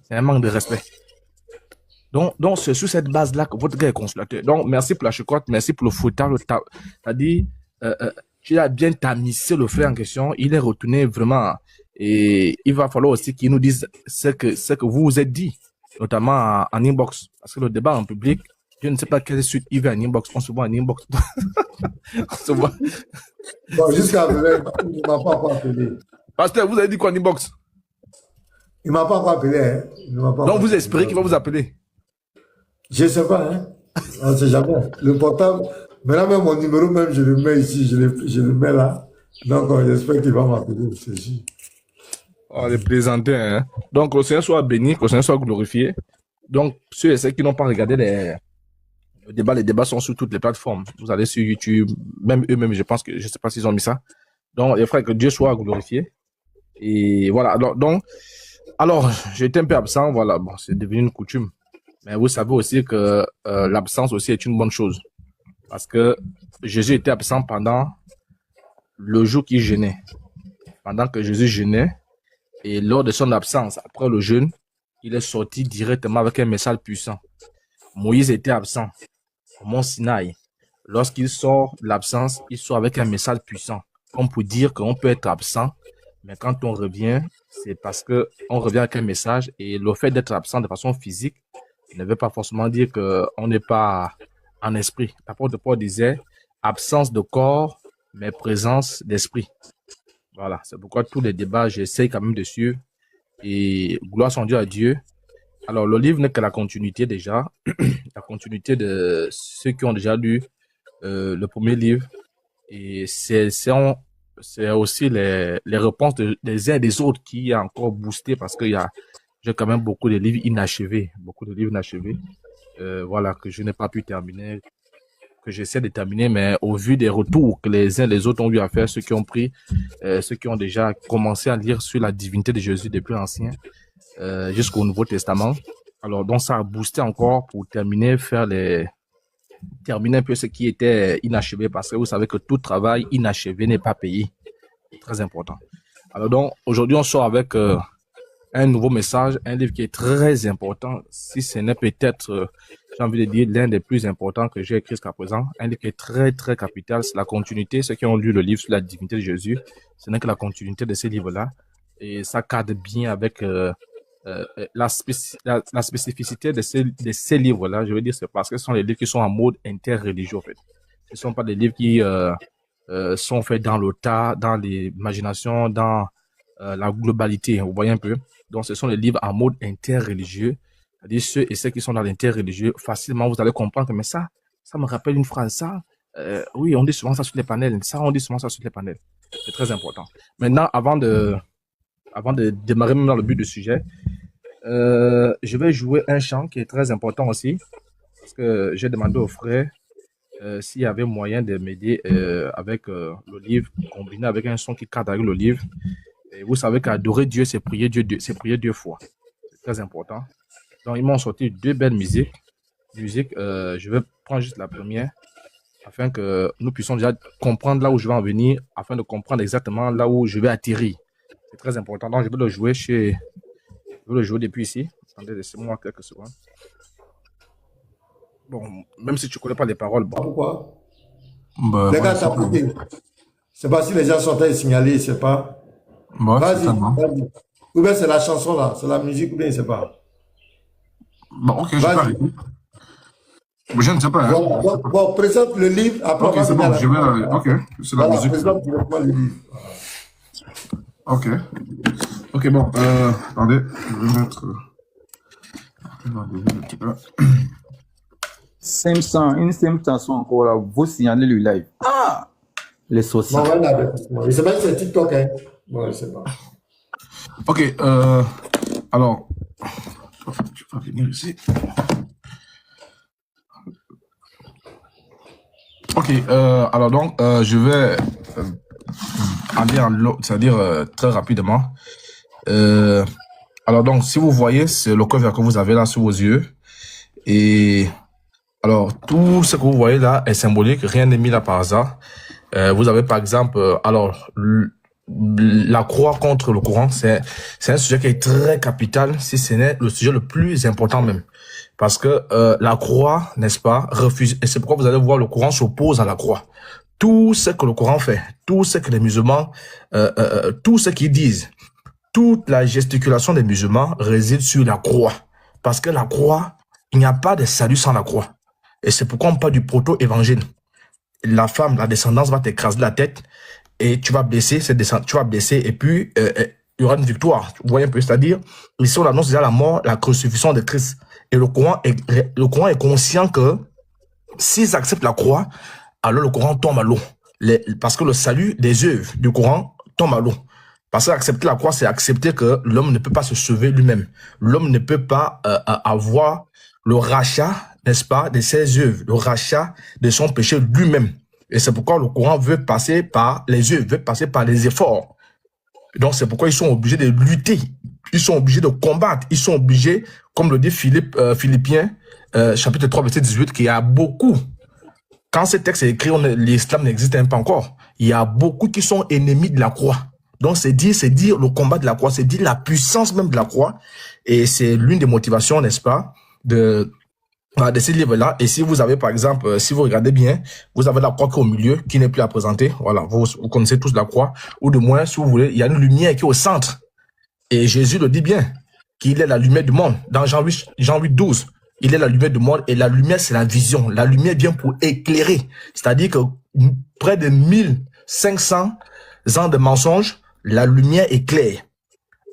C'est un manque de respect. Donc c'est sur cette base-là que votre gars est consolateur. Donc, merci pour la choucroute, merci pour le foutage. C'est-à-dire, tu as bien tamisé le frère en question. Il est retourné vraiment. Et il va falloir aussi qu'il nous dise ce que vous vous êtes dit, notamment en inbox. Parce que le débat en public, je ne sais pas quelle suite il va en inbox. On se voit en inbox. On se voit. Bon, jusqu'à présent, il ne m'a pas encore appelé. Pasteur, vous avez dit quoi en inbox? Il ne m'a pas encore appelé. Hein. Donc, vous espérez qu'il va vous appeler? Je ne sais pas. Hein. On ne sait jamais. Le portable, maintenant même mon numéro, même je le mets ici, je le mets là. Donc, j'espère qu'il va m'appeler. C'est sûr. Oh, les plaisantés, hein. Donc, que le Seigneur soit béni, que le Seigneur soit glorifié. Donc, ceux et ceux qui n'ont pas regardé les débats sont sur toutes les plateformes. Vous allez sur YouTube, même eux-mêmes, je pense que, je ne sais pas s'ils ont mis ça. Donc, les frères, que Dieu soit glorifié. Et voilà. Alors, j'étais un peu absent, voilà. Bon, c'est devenu une coutume. Mais vous savez aussi que l'absence aussi est une bonne chose. Parce que Jésus était absent pendant le jour qu'il jeûnait. Pendant que Jésus jeûnait, et lors de son absence, après le jeûne, il est sorti directement avec un message puissant. Moïse était absent au mont Sinaï. Lorsqu'il sort de l'absence, il sort avec un message puissant. Comme pour dire qu'on peut être absent, mais quand on revient, c'est parce qu'on revient avec un message. Et le fait d'être absent de façon physique ne veut pas forcément dire qu'on n'est pas en esprit. L'apôtre Paul disait absence de corps, mais présence d'esprit. Voilà, c'est pourquoi tous les débats, j'essaye quand même de suivre. Et gloire soit à Dieu. Alors, le livre n'est que la continuité déjà. La continuité de ceux qui ont déjà lu le premier livre. Et c'est aussi les réponses des uns et des autres qui a encore boosté parce que j'ai quand même beaucoup de livres inachevés. Beaucoup de livres inachevés. Voilà, que je n'ai pas pu terminer, que j'essaie de terminer, mais au vu des retours que les uns et les autres ont eu à faire, ceux qui ont pris, ceux qui ont déjà commencé à lire sur la divinité de Jésus depuis l'Ancien jusqu'au Nouveau Testament. Alors, donc, ça a boosté encore pour terminer un peu ce qui était inachevé, parce que vous savez que tout travail inachevé n'est pas payé. C'est très important. Alors, donc, aujourd'hui, on sort avec un nouveau message, un livre qui est très important, si ce n'est peut-être, j'ai envie de dire, l'un des plus importants que j'ai écrit jusqu'à présent. Un livre qui est très, très capital. C'est la continuité. Ceux qui ont lu le livre sur la divinité de Jésus, ce n'est que la continuité de ces livres-là. Et ça cadre bien avec la spécificité de ces livres-là. Je veux dire, c'est parce que ce sont les livres qui sont en mode interreligieux, en fait. Ce ne sont pas des livres qui sont faits dans le tas, dans l'imagination, dans la globalité. Vous voyez un peu. Donc, ce sont les livres en mode interreligieux. C'est-à-dire ceux et ceux qui sont dans l'interreligieux, facilement, vous allez comprendre que, mais ça me rappelle une phrase, ça. Oui, on dit souvent ça sur les panels. Ça, on dit souvent ça sur les panels. C'est très important. Maintenant, avant de démarrer même dans le but du sujet, je vais jouer un chant qui est très important aussi. Parce que j'ai demandé aux frères s'il y avait moyen de m'aider avec le livre, combiné avec un son qui cadre avec le livre. Et vous savez qu'adorer Dieu, c'est prier deux fois. C'est très important. Donc, ils m'ont sorti 2 belles musiques. Je vais prendre juste la première afin que nous puissions déjà comprendre là où je vais en venir, afin de comprendre exactement là où je vais atterrir. C'est très important. Donc, je vais le jouer depuis ici. Attendez, laissez-moi quelques secondes. Bon, même si tu ne connais pas les paroles, bon. Pourquoi? Bah, Les voilà, gars, t'as pris. C'est pas si les gens sont allés signaler, c'est pas. bon, Vas-y, certainement. vas-y. Ou bien c'est la chanson là, c'est la musique ou bien c'est pas. Bon, ok, je vais Vas-y. arrêter. Je ne sais pas. Hein. Bon, présente le livre. Après, Ok, on va c'est venir à bon, la je vais. fin. Ok, c'est la Voilà, musique. présente directement le livre. Ok. Ok, bon, attendez, je vais mettre. Un petit peu. Une simple chanson encore là, vous signalez le live. Ah! Les saucisses. Bon, voilà. Je sais pas si c'est TikTok, hein. Bon, je sais pas. Ok, alors, tu vas venir ici. Ok, alors donc, je vais aller c'est-à-dire très rapidement. Alors donc, si vous voyez, c'est le cover que vous avez là sous vos yeux. Et alors, tout ce que vous voyez là est symbolique, rien n'est mis là par hasard. Vous avez par exemple, la croix contre le courant, c'est un sujet qui est très capital, si ce n'est le sujet le plus important même. Parce que la croix, n'est-ce pas, refuse, et c'est pourquoi vous allez voir le Coran s'oppose à la croix. Tout ce que le Coran fait, tout ce que les musulmans, tout ce qu'ils disent, toute la gesticulation des musulmans réside sur la croix. Parce que la croix, il n'y a pas de salut sans la croix. Et c'est pourquoi on parle du proto-évangile. La femme, la descendance va t'écraser la tête et tu vas blesser, tu vas blesser et puis il y aura une victoire. Vous voyez un peu, c'est-à-dire, ici on annonce déjà la mort, la crucifixion de Christ. Et le Coran est conscient que s'ils acceptent la croix, alors le Coran tombe à l'eau. Parce que le salut des œuvres du Coran tombe à l'eau. Parce qu'accepter la croix, c'est accepter que l'homme ne peut pas se sauver lui-même. L'homme ne peut pas avoir le rachat, n'est-ce pas, de ses œuvres, le rachat de son péché lui-même. Et c'est pourquoi le Coran veut passer par les œuvres, veut passer par les efforts. Donc c'est pourquoi ils sont obligés de lutter, ils sont obligés de combattre, ils sont obligés, comme le dit Philippiens, chapitre 3, verset 18, qu'il y a beaucoup. Quand ce texte est écrit, l'islam n'existe même pas encore. Il y a beaucoup qui sont ennemis de la croix. Donc c'est dire le combat de la croix, c'est dire la puissance même de la croix. Et c'est l'une des motivations, n'est-ce pas, de ces livres-là. Et si vous avez, par exemple, si vous regardez bien, vous avez la croix qui est au milieu, qui n'est plus à présenter. Voilà, vous connaissez tous la croix. Ou de moins, si vous voulez, il y a une lumière qui est au centre. Et Jésus le dit bien, qu'il est la lumière du monde. Dans Jean 8, 12, il est la lumière du monde. Et la lumière, c'est la vision. La lumière vient pour éclairer. C'est-à-dire que près de 1500 ans de mensonges, la lumière éclaire.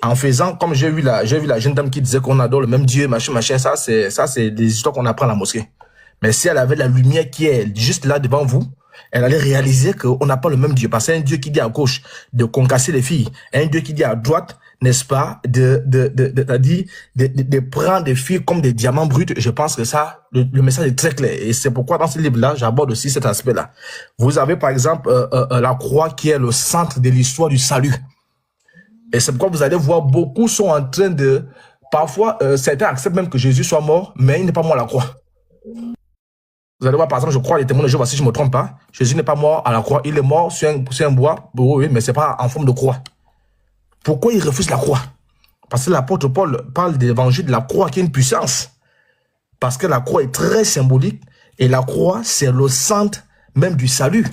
En faisant, comme j'ai vu la jeune dame qui disait qu'on adore le même Dieu, machin, ça c'est des histoires qu'on apprend à la mosquée. Mais si elle avait la lumière qui est juste là devant vous, elle allait réaliser qu'on n'a pas le même Dieu. Parce que c'est un Dieu qui dit à gauche de concasser les filles, un Dieu qui dit à droite, n'est-ce pas, de prendre des filles comme des diamants bruts. Je pense que ça, le message est très clair. Et c'est pourquoi dans ce livre-là, j'aborde aussi cet aspect-là. Vous avez par exemple la croix qui est le centre de l'histoire du salut. Et c'est pourquoi vous allez voir, beaucoup sont en train de... Parfois, certains acceptent même que Jésus soit mort, mais il n'est pas mort à la croix. Vous allez voir, par exemple, je crois, les témoins de Jéhovah, si je ne me trompe pas, Jésus n'est pas mort à la croix. Il est mort sur un bois, oui, mais ce n'est pas en forme de croix. Pourquoi il refuse la croix? Parce que l'apôtre Paul parle de l'évangile de la croix qui est une puissance. Parce que la croix est très symbolique et la croix, c'est le centre même du salut.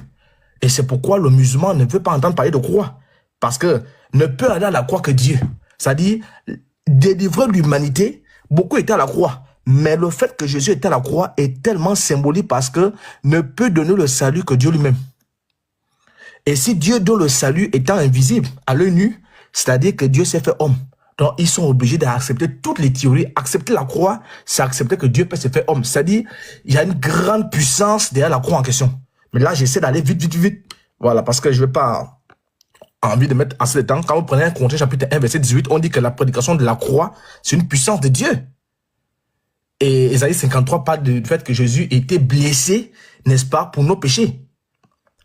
Et c'est pourquoi le musulman ne veut pas entendre parler de croix. Parce que ne peut aller à la croix que Dieu. C'est-à-dire, délivrer l'humanité, beaucoup étaient à la croix. Mais le fait que Jésus était à la croix est tellement symbolique parce que ne peut donner le salut que Dieu lui-même. Et si Dieu donne le salut étant invisible à l'œil nu, c'est-à-dire que Dieu s'est fait homme. Donc, ils sont obligés d'accepter toutes les théories. Accepter la croix, c'est accepter que Dieu peut se faire homme. C'est-à-dire, il y a une grande puissance derrière la croix en question. Mais là, j'essaie d'aller vite. Voilà, parce que je ne vais pas... envie de mettre assez de temps. Quand vous prenez un Corinthiens chapitre 1 verset 18, on dit que la prédication de la croix, c'est une puissance de Dieu. Et Ésaïe 53 parle du fait que Jésus était blessé, n'est-ce pas, pour nos péchés.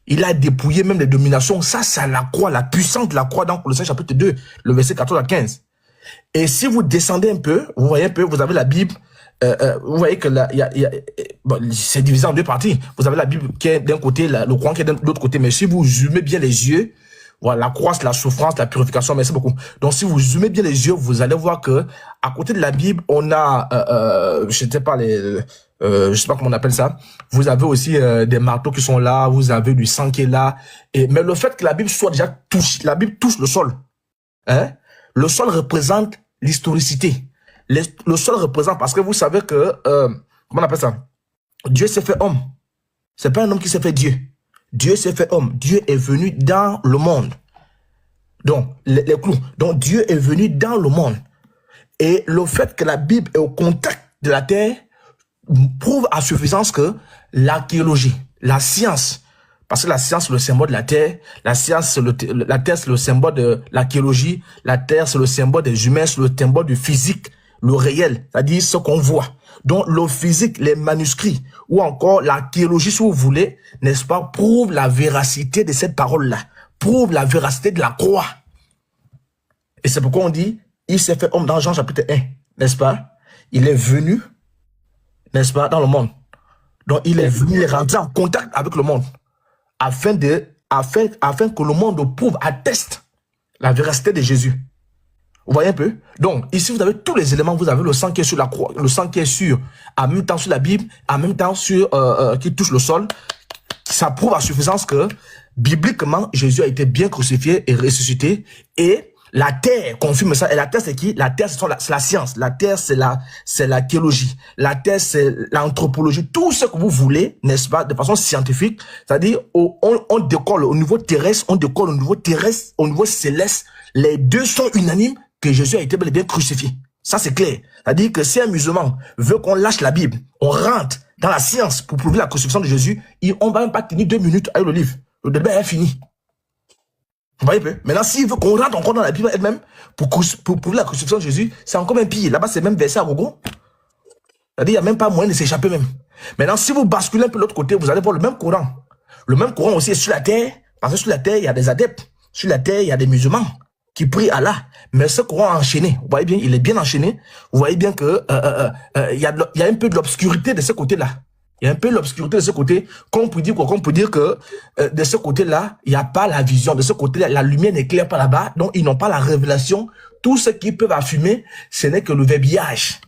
Il a dépouillé même les dominations. Ça, c'est la croix, la puissance de la croix dans Colossiens chapitre 2, le verset 14 à 15. Et si vous descendez un peu, vous voyez un peu, vous avez la Bible, vous voyez que bon, c'est divisé en deux parties. Vous avez la Bible qui est d'un côté, le Coran qui est de l'autre côté. Mais si vous zoomez bien les yeux, voilà, la croix, la souffrance, la purification, merci beaucoup. Donc, si vous zoomez bien les yeux, vous allez voir que à côté de la Bible, on a, je sais pas je sais pas comment on appelle ça. Vous avez aussi des marteaux qui sont là, vous avez du sang qui est là. Mais le fait que la Bible soit déjà touche, la Bible touche le sol. Hein? Le sol représente l'historicité. Le sol représente, parce que vous savez que, comment on appelle ça? Dieu s'est fait homme. C'est pas un homme qui s'est fait Dieu. Dieu s'est fait homme. Dieu est venu dans le monde. Donc, les clous. Donc, Dieu est venu dans le monde. Et le fait que la Bible est au contact de la terre prouve à suffisance que l'archéologie, la science, parce que la science c'est le symbole de la terre, la science, la terre c'est le symbole de l'archéologie, la terre c'est le symbole des humains, c'est le symbole du physique, le réel, c'est-à-dire ce qu'on voit. Donc le physique, les manuscrits, ou encore l'archéologie si vous voulez, n'est-ce pas, prouve la véracité de cette parole-là, prouve la véracité de la croix. Et c'est pourquoi on dit, il s'est fait homme dans Jean chapitre 1, n'est-ce pas? Il est venu, n'est-ce pas, dans le monde. Donc il est venu, il est rentré en contact avec le monde, afin que le monde prouve, atteste la véracité de Jésus. Vous voyez un peu? Donc, ici, vous avez tous les éléments. Vous avez le sang qui est sur la croix, le sang qui est sur, en même temps sur la Bible, en même temps sur, qui touche le sol. Ça prouve à suffisance que, bibliquement, Jésus a été bien crucifié et ressuscité. Et la terre confirme ça. Et la terre, c'est qui? La terre, c'est la science. La terre, c'est l'archéologie. La terre, c'est l'anthropologie. Tout ce que vous voulez, n'est-ce pas, de façon scientifique. C'est-à-dire, on décolle au niveau terrestre, on décolle au niveau terrestre, au niveau céleste. Les deux sont unanimes que Jésus a été bel et bien crucifié. Ça, c'est clair. C'est-à-dire que si un musulman veut qu'on lâche la Bible, on rentre dans la science pour prouver la crucifixion de Jésus, on va même pas tenir 2 minutes avec le livre. Le débat est fini. Vous voyez peu? Maintenant, s'il veut qu'on rentre encore dans la Bible elle-même pour prouver la crucifixion de Jésus, c'est encore même pire. Là-bas, c'est même versé à gogo. C'est-à-dire, il n'y a même pas moyen de s'échapper même. Maintenant, si vous basculez un peu de l'autre côté, vous allez voir le même Coran. Le même Coran aussi est sur la terre, parce que sur la terre, il y a des adeptes. Sur la terre, il y a des musulmans qui prient Allah. Mais ce Coran enchaîné, vous voyez bien, il est bien enchaîné. Vous voyez bien que il y a un peu de l'obscurité de ce côté-là. Il y a un peu l'obscurité de ce côté. Qu'on peut dire quoi? Qu'on peut dire que de ce côté-là, il n'y a pas la vision. De ce côté-là, la lumière n'éclaire pas là-bas. Donc, ils n'ont pas la révélation. Tout ce qu'ils peuvent affirmer, ce n'est que le verbiage.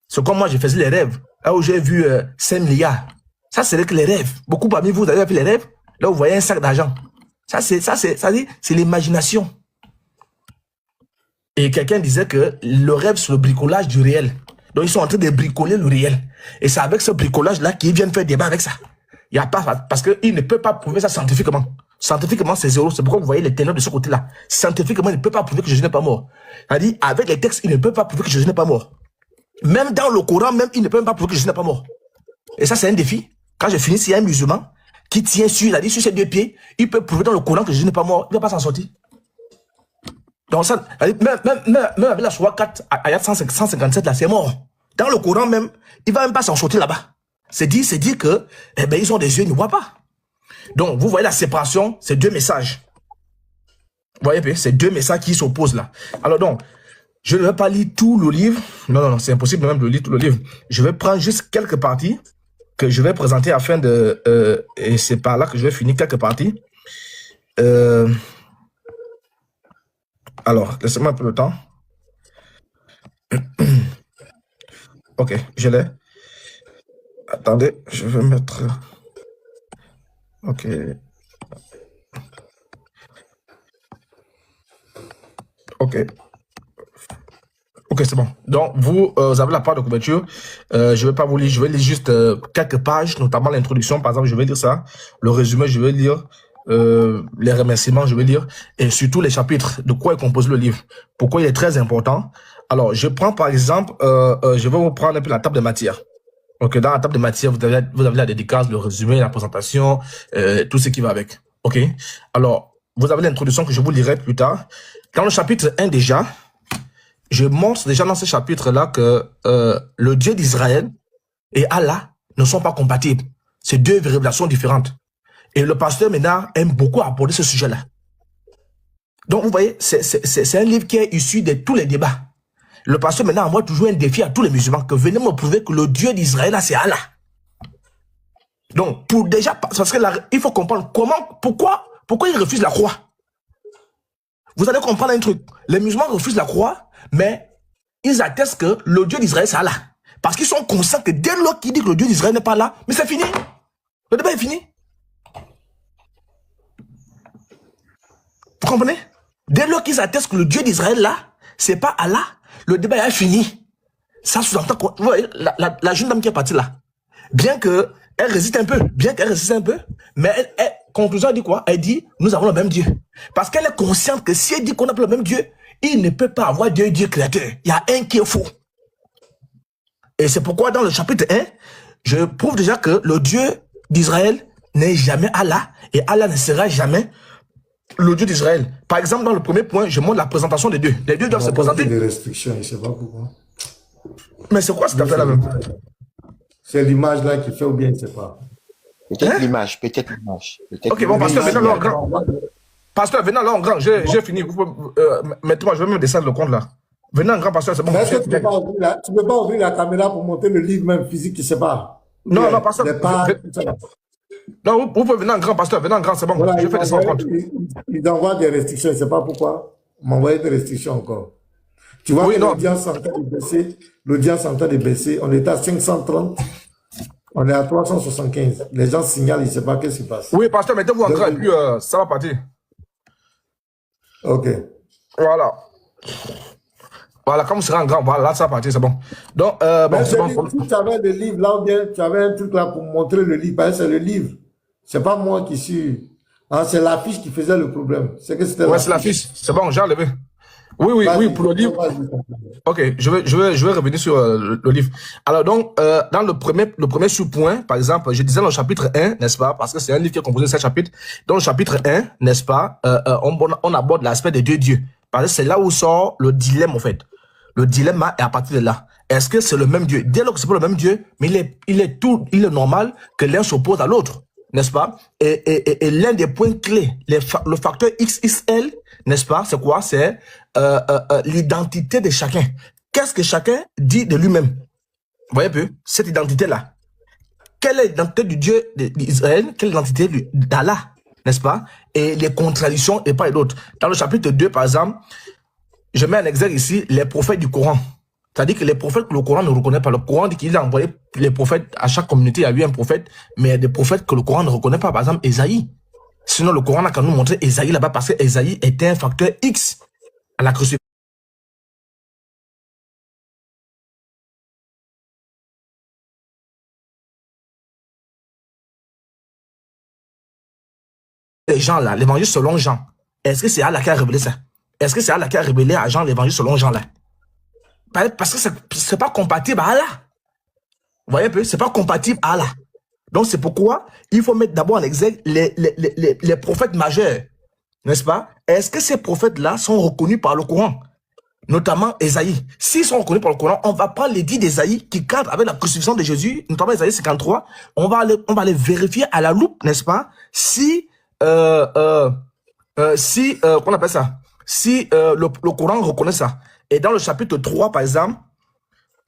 C'est comme moi, je faisais les rêves. Là où j'ai vu 5 milliards. Ça, c'est que les rêves. Beaucoup parmi vous, vous avez vu les rêves. Là, vous voyez un sac d'argent. Ça, c'est l'imagination. Et quelqu'un disait que le rêve, c'est le bricolage du réel. Donc, ils sont en train de bricoler le réel. Et c'est avec ce bricolage-là qu'ils viennent faire débat avec ça. Il n'y a pas, parce qu'ils ne peuvent pas prouver ça scientifiquement. Scientifiquement, c'est zéro. C'est pourquoi vous voyez les ténors de ce côté-là. Scientifiquement, ils ne peuvent pas prouver que Jésus n'est pas mort. C'est-à-dire, avec les textes, ils ne peuvent pas prouver que Jésus n'est pas mort. Même dans le Coran, même, ils ne peuvent pas prouver que Jésus n'est pas mort. Et ça, c'est un défi. Quand je finis, s'il y a un musulman qui tient sur, il a dit sur ses 2 pieds, il peut prouver dans le Coran que Jésus n'est pas mort. Il ne va pas s'en sortir. Donc ça, même avec la Sourate 4, ayat 157, là, c'est mort. Dans le Coran même, il va même pas s'en sortir là-bas. C'est dit que, eh ben, ils ont des yeux, ils ne voient pas. Donc, vous voyez la séparation, c'est 2 messages. Vous voyez, c'est 2 messages qui s'opposent là. Alors donc, je ne vais pas lire tout le livre. Non, c'est impossible même de lire tout le livre. Je vais prendre juste quelques parties que je vais présenter afin de, et c'est par là que je vais finir quelques parties. Alors, laissez-moi un peu le temps. Ok, je l'ai. Attendez, je vais mettre... Ok. Ok, c'est bon. Donc, vous avez la part de couverture. Je vais pas vous lire, je vais lire juste quelques pages, notamment l'introduction. Par exemple, je vais lire ça. Le résumé, je vais lire. Les remerciements, je vais lire, et surtout les chapitres, de quoi est composé le livre, pourquoi il est très important. Alors, je prends par exemple, je vais vous prendre un peu la table de matière. Ok, dans la table de matière, vous avez la dédicace, le résumé, la présentation, tout ce qui va avec. Ok. Alors, vous avez l'introduction que je vous lirai plus tard. Dans le chapitre 1 déjà, je montre déjà dans ce chapitre-là que le Dieu d'Israël et Allah ne sont pas compatibles. C'est deux révélations différentes. Et le pasteur Ménard aime beaucoup aborder ce sujet-là. Donc, vous voyez, c'est un livre qui est issu de tous les débats. Le pasteur Ménard envoie toujours un défi à tous les musulmans que venez me prouver que le Dieu d'Israël, c'est Allah. Donc, pour déjà, parce que là, il faut comprendre pourquoi ils refusent la croix. Vous allez comprendre un truc. Les musulmans refusent la croix, mais ils attestent que le Dieu d'Israël, c'est Allah. Parce qu'ils sont conscients que dès lors qu'ils disent que le Dieu d'Israël n'est pas là, mais c'est fini. Le débat est fini. Vous comprenez? Dès lors qu'ils attestent que le Dieu d'Israël, là, c'est pas Allah, le débat est fini. Ça sous-entend quoi? Vous voyez, la jeune dame qui est partie là, bien qu'elle résiste un peu, mais conclusion, elle dit quoi? Elle dit, nous avons le même Dieu. Parce qu'elle est consciente que si elle dit qu'on a le même Dieu, il ne peut pas avoir deux dieux créateurs. Il y a un qui est faux. Et c'est pourquoi dans le chapitre 1, je prouve déjà que le Dieu d'Israël n'est jamais Allah, et Allah ne sera jamais le Dieu d'Israël. Par exemple, dans le premier point, je montre la présentation des deux. Les deux doivent se présenter. Des restrictions, je ne sais pas pourquoi. Mais c'est quoi cette affaire-là même? C'est l'image là qui fait ou bien, je ne sais pas. Peut-être l'image, Ok, bon, pasteur, venez là en grand. Pasteur, venez là en grand. J'ai fini. Maintenant, je vais me descendre le compte là. Venez en grand, pasteur, c'est bon. Est-ce que tu ne peux pas ouvrir la caméra pour montrer le livre même physique qui se part? Non, pasteur. Non, vous pouvez venir en grand, pasteur. Venez en grand, c'est bon. Voilà, je fais descendre le compte. Il envoie des restrictions, je ne sais pas pourquoi. Il m'envoie des restrictions encore. Tu vois, oui, l'audience en train de baisser. L'audience en train de baisser. On est à 530. On est à 375. Les gens signalent, ils ne savent pas qu'est-ce qui se passe. Oui, pasteur, mettez-vous en grand et puis ça va partir. Ok. Voilà. Voilà, comme vous serez en grand, voilà, là, ça va partir, c'est bon. Donc, bon, c'est bon. Si tu avais le livre là, ou bien tu avais un truc là pour montrer le livre, parce que c'est le livre. C'est pas moi qui suis. Hein, c'est l'affiche qui faisait le problème. C'est que c'était. Ouais, c'est l'affiche. C'est bon, j'ai enlevé. Oui, pour le livre. Ok, je vais revenir sur le livre. Alors donc, dans le premier sous-point, par exemple, je disais dans le chapitre 1, n'est-ce pas, parce que c'est un livre qui est composé de 7 chapitres. Dans le chapitre 1, n'est-ce pas, on aborde l'aspect des deux dieux. Parce que c'est là où sort le dilemme, en fait. Le dilemme est à partir de là. Est-ce que c'est le même Dieu? Dès lors que c'est pas le même Dieu, mais il est normal que l'un s'oppose à l'autre, n'est-ce pas? Et l'un des points clés, le facteur XXL, n'est-ce pas? C'est quoi? C'est l'identité de chacun. Qu'est-ce que chacun dit de lui-même? Vous voyez un peu? Cette identité-là. Quelle est l'identité du Dieu d'Israël? Quelle est l'identité d'Allah? N'est-ce pas? Et les contradictions et pas et d'autres. Dans le chapitre 2, par exemple, je mets un exergue ici, les prophètes du Coran. C'est-à-dire que les prophètes que le Coran ne reconnaît pas. Le Coran dit qu'il a envoyé les prophètes, à chaque communauté, il y a eu un prophète, mais il y a des prophètes que le Coran ne reconnaît pas. Par exemple, Ésaïe. Sinon, le Coran n'a qu'à nous montrer Ésaïe là-bas parce que Ésaïe était un facteur X à la crucifixion. Les gens là, l'évangile selon Jean, est-ce que c'est Allah qui a révélé ça? Est-ce que c'est Allah qui a révélé à Jean l'évangile selon Jean là? Parce que c'est pas compatible à Allah. Vous voyez un peu? C'est pas compatible à Allah. Donc c'est pourquoi il faut mettre d'abord en exergue les prophètes majeurs. N'est-ce pas? Est-ce que ces prophètes-là sont reconnus par le Coran? Notamment Ésaïe. S'ils sont reconnus par le Coran, on va prendre les dits d'Ésaïe qui cadrent avec la crucifixion de Jésus, notamment Ésaïe 53. On va aller vérifier à la loupe, n'est-ce pas? Si qu'on appelle ça? Si le Coran reconnaît ça. Et dans le chapitre 3, par exemple,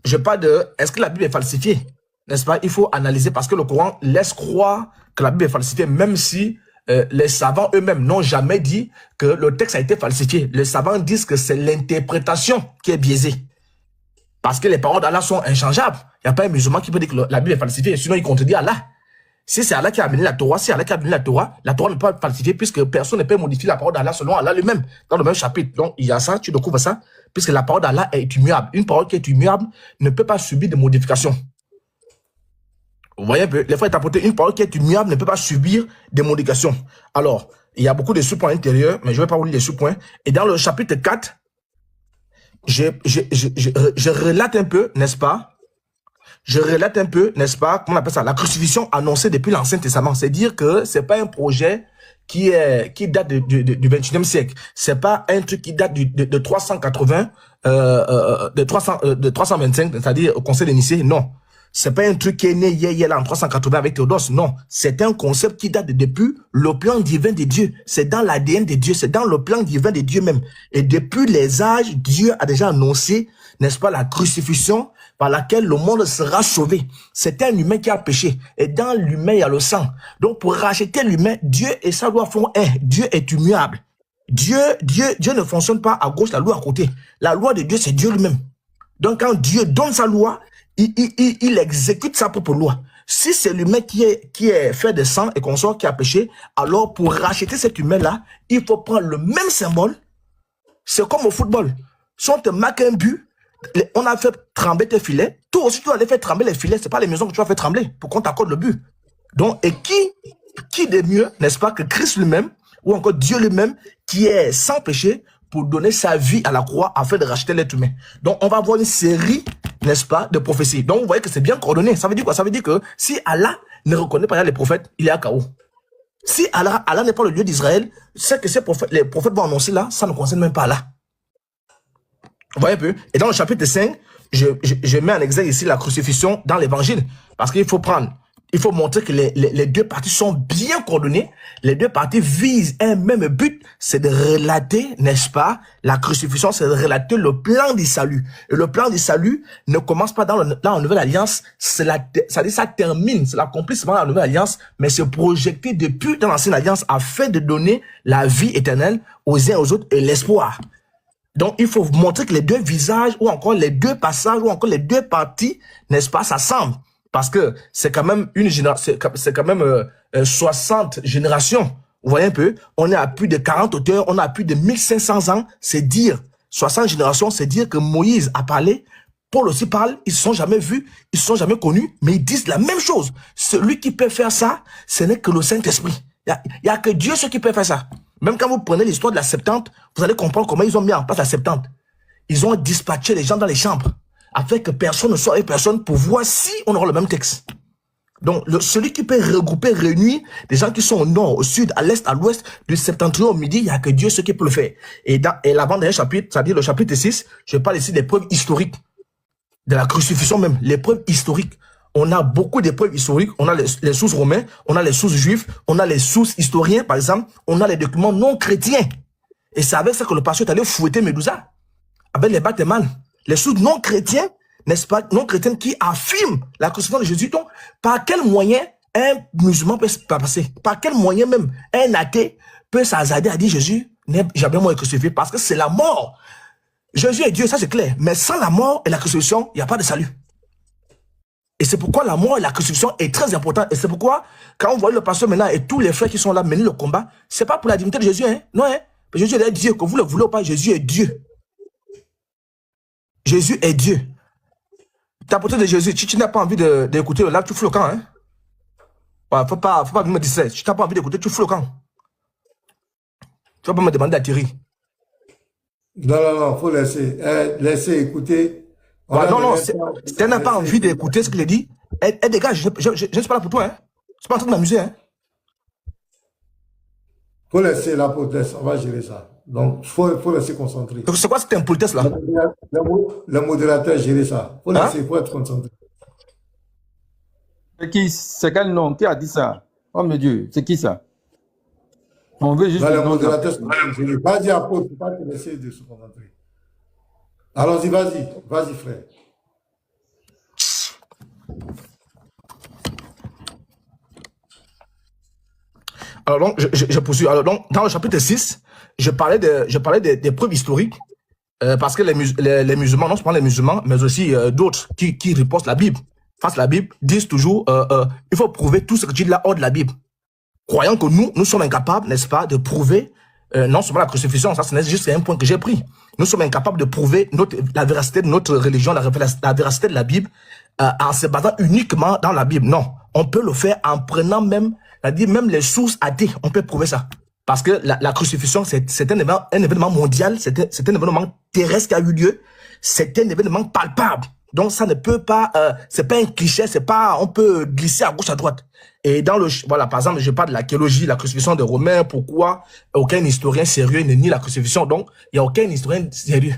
je parle de est-ce que la Bible est falsifiée? N'est-ce pas? Il faut analyser parce que le Coran laisse croire que la Bible est falsifiée, même si les savants eux-mêmes n'ont jamais dit que le texte a été falsifié. Les savants disent que c'est l'interprétation qui est biaisée. Parce que les paroles d'Allah sont inchangeables. Il n'y a pas un musulman qui peut dire que la Bible est falsifiée, sinon il contredit Allah. Si c'est Allah qui a amené la Torah, la Torah ne peut pas être falsifiée puisque personne ne peut modifier la parole d'Allah selon Allah lui-même, dans le même chapitre. Donc, il y a ça, tu découvres ça, puisque la parole d'Allah est immuable. Une parole qui est immuable ne peut pas subir de modifications. Vous voyez un peu, les frères t'apporter une parole qui est immuable ne peut pas subir des modifications. Alors, il y a beaucoup de sous-points intérieurs, mais je ne vais pas vous lire les sous-points. Et dans le chapitre 4, je relate un peu, n'est-ce pas? Je relate un peu, n'est-ce pas, comment on appelle ça, la crucifixion annoncée depuis l'Ancien Testament. C'est dire que c'est pas un projet qui date du 21e siècle. C'est pas un truc qui date de 380, de 325, c'est-à-dire au Conseil de Nicée. Non. C'est pas un truc qui est né hier là en 380 avec Théodose. Non. C'est un concept qui date depuis le plan divin de Dieu. C'est dans l'ADN de Dieu. C'est dans le plan divin de Dieu même. Et depuis les âges, Dieu a déjà annoncé, n'est-ce pas, la crucifixion par laquelle le monde sera sauvé. C'est un humain qui a péché. Et dans l'humain, il y a le sang. Donc, pour racheter l'humain, Dieu et sa loi font un. Dieu est immuable. Dieu ne fonctionne pas à gauche, la loi à côté. La loi de Dieu, c'est Dieu lui-même. Donc, quand Dieu donne sa loi, il exécute sa propre loi. Si c'est l'humain qui est fait de sang et qu'on sort qui a péché, alors pour racheter cet humain-là, il faut prendre le même symbole. C'est comme au football. Si on te marque un but, on a fait trembler tes filets. Toi aussi, tu vas aller faire trembler les filets. C'est pas les maisons que tu vas faire trembler pour qu'on t'accorde le but. Donc, et qui de mieux, n'est-ce pas, que Christ lui-même, ou encore Dieu lui-même, qui est sans péché, pour donner sa vie à la croix afin de racheter l'être humain. Donc, on va voir une série, n'est-ce pas, de prophéties. Donc, vous voyez que c'est bien coordonné. Ça veut dire quoi? Ça veut dire que si Allah ne reconnaît pas les prophètes, il est à KO. Si Allah n'est pas le Dieu d'Israël, c'est que les prophètes vont annoncer là, ça ne concerne même pas Allah. Vous voyez un peu? Et dans le chapitre 5, je mets en exergue ici la crucifixion dans l'évangile. Parce qu'il faut montrer que les deux parties sont bien coordonnées. Les deux parties visent un même but, c'est de relater, n'est-ce pas, la crucifixion, c'est de relater le plan du salut. Et le plan du salut ne commence pas dans la Nouvelle Alliance, ça termine, c'est l'accomplissement de la Nouvelle Alliance, mais c'est projeté depuis dans l'Ancienne Alliance afin de donner la vie éternelle aux uns aux autres et l'espoir. Donc, il faut montrer que les deux visages, ou encore les deux passages, ou encore les deux parties, n'est-ce pas, s'assemblent. Parce que c'est quand même c'est quand même 60 générations. Vous voyez un peu? On est à plus de 40 auteurs, on a plus de 1500 ans. C'est dire, 60 générations, c'est dire que Moïse a parlé, Paul aussi parle, ils ne se sont jamais vus, ils ne se sont jamais connus, mais ils disent la même chose. Celui qui peut faire ça, ce n'est que le Saint-Esprit. Il y a que Dieu qui peut faire ça. Même quand vous prenez l'histoire de la Septante, vous allez comprendre comment ils ont mis en place la Septante. Ils ont dispatché les gens dans les chambres, afin que personne ne soit avec personne pour voir si on aura le même texte. Donc, celui qui peut regrouper, réunir des gens qui sont au nord, au sud, à l'est, à l'ouest, du septentrion au midi, il n'y a que Dieu qui peut le faire. Et l'avant-dernier chapitre, c'est-à-dire le chapitre 6, je parle ici des preuves historiques, de la crucifixion même, les preuves historiques. On a beaucoup de preuves historiques, on a les sources romains, on a les sources juifs, on a les sources historiens, par exemple, on a les documents non chrétiens. Et c'est avec ça que le pasteur est allé fouetter Médusa, avec les Batman. Les sources non chrétiens, n'est-ce pas, non chrétiennes qui affirment la crucifixion de Jésus. Donc, par quel moyen un musulman peut se passer? Par quel moyen même un athée peut s'hasarder à dire Jésus n'est jamais mort et crucifié? Parce que c'est la mort. Jésus est Dieu, ça c'est clair. Mais sans la mort et la crucifixion, il n'y a pas de salut. Et c'est pourquoi la mort et la crucifixion est très importante. Et c'est pourquoi, quand on voit le pasteur maintenant et tous les frères qui sont là mener le combat, c'est pas pour la divinité de Jésus, hein? Non, hein? Jésus est Dieu, que vous le voulez ou pas, Jésus est Dieu. Jésus est Dieu. Ta portée de Jésus, si tu n'as pas envie d'écouter le live, tu fous le camp, hein? Ouais, faut pas me dire ça. Si tu n'as pas envie d'écouter, tu fous le camp. Tu vas pas me demander à Thierry. Non, faut laisser écouter. Ouais, non, si tu n'as pas envie d'écouter ce qu'il a dit, dégage, je ne suis pas là pour toi, hein? Je suis pas en train de m'amuser, hein? Faut laisser la politesse, on va gérer ça. Donc, faut laisser concentrer. Donc, c'est quoi cette impolitesse là? Le modérateur gérer ça. Faut être concentré. C'est quel nom? Qui a dit ça? Oh mon Dieu, c'est qui ça? On veut juste. Le modérateur, je ne vais pas dire à Paul, il ne faut pas te laisser de se concentrer. Allons-y, vas-y, frère. Alors donc, je poursuis. Alors donc, dans le chapitre 6, je parlais des preuves historiques, parce que les musulmans, non seulement les musulmans, mais aussi d'autres qui ripostent la Bible, face à la Bible, disent toujours, il faut prouver tout ce que tu dis là hors de la Bible. Croyant que nous sommes incapables, n'est-ce pas, de prouver, non seulement la crucifixion, ça c'est juste un point que j'ai pris. Nous sommes incapables de prouver la véracité de notre religion, la véracité de la Bible, en se basant uniquement dans la Bible. Non, on peut le faire en prenant même les sources athées, on peut prouver ça. Parce que la crucifixion, c'est un événement mondial, c'est un événement terrestre qui a eu lieu, c'est un événement palpable. Donc ça ne peut pas, c'est pas un cliché, c'est pas, on peut glisser à gauche à droite. Et dans le, voilà, par exemple, je parle de l'archéologie, la crucifixion des Romains, pourquoi aucun historien sérieux ne nie la crucifixion. Donc il y a aucun historien sérieux.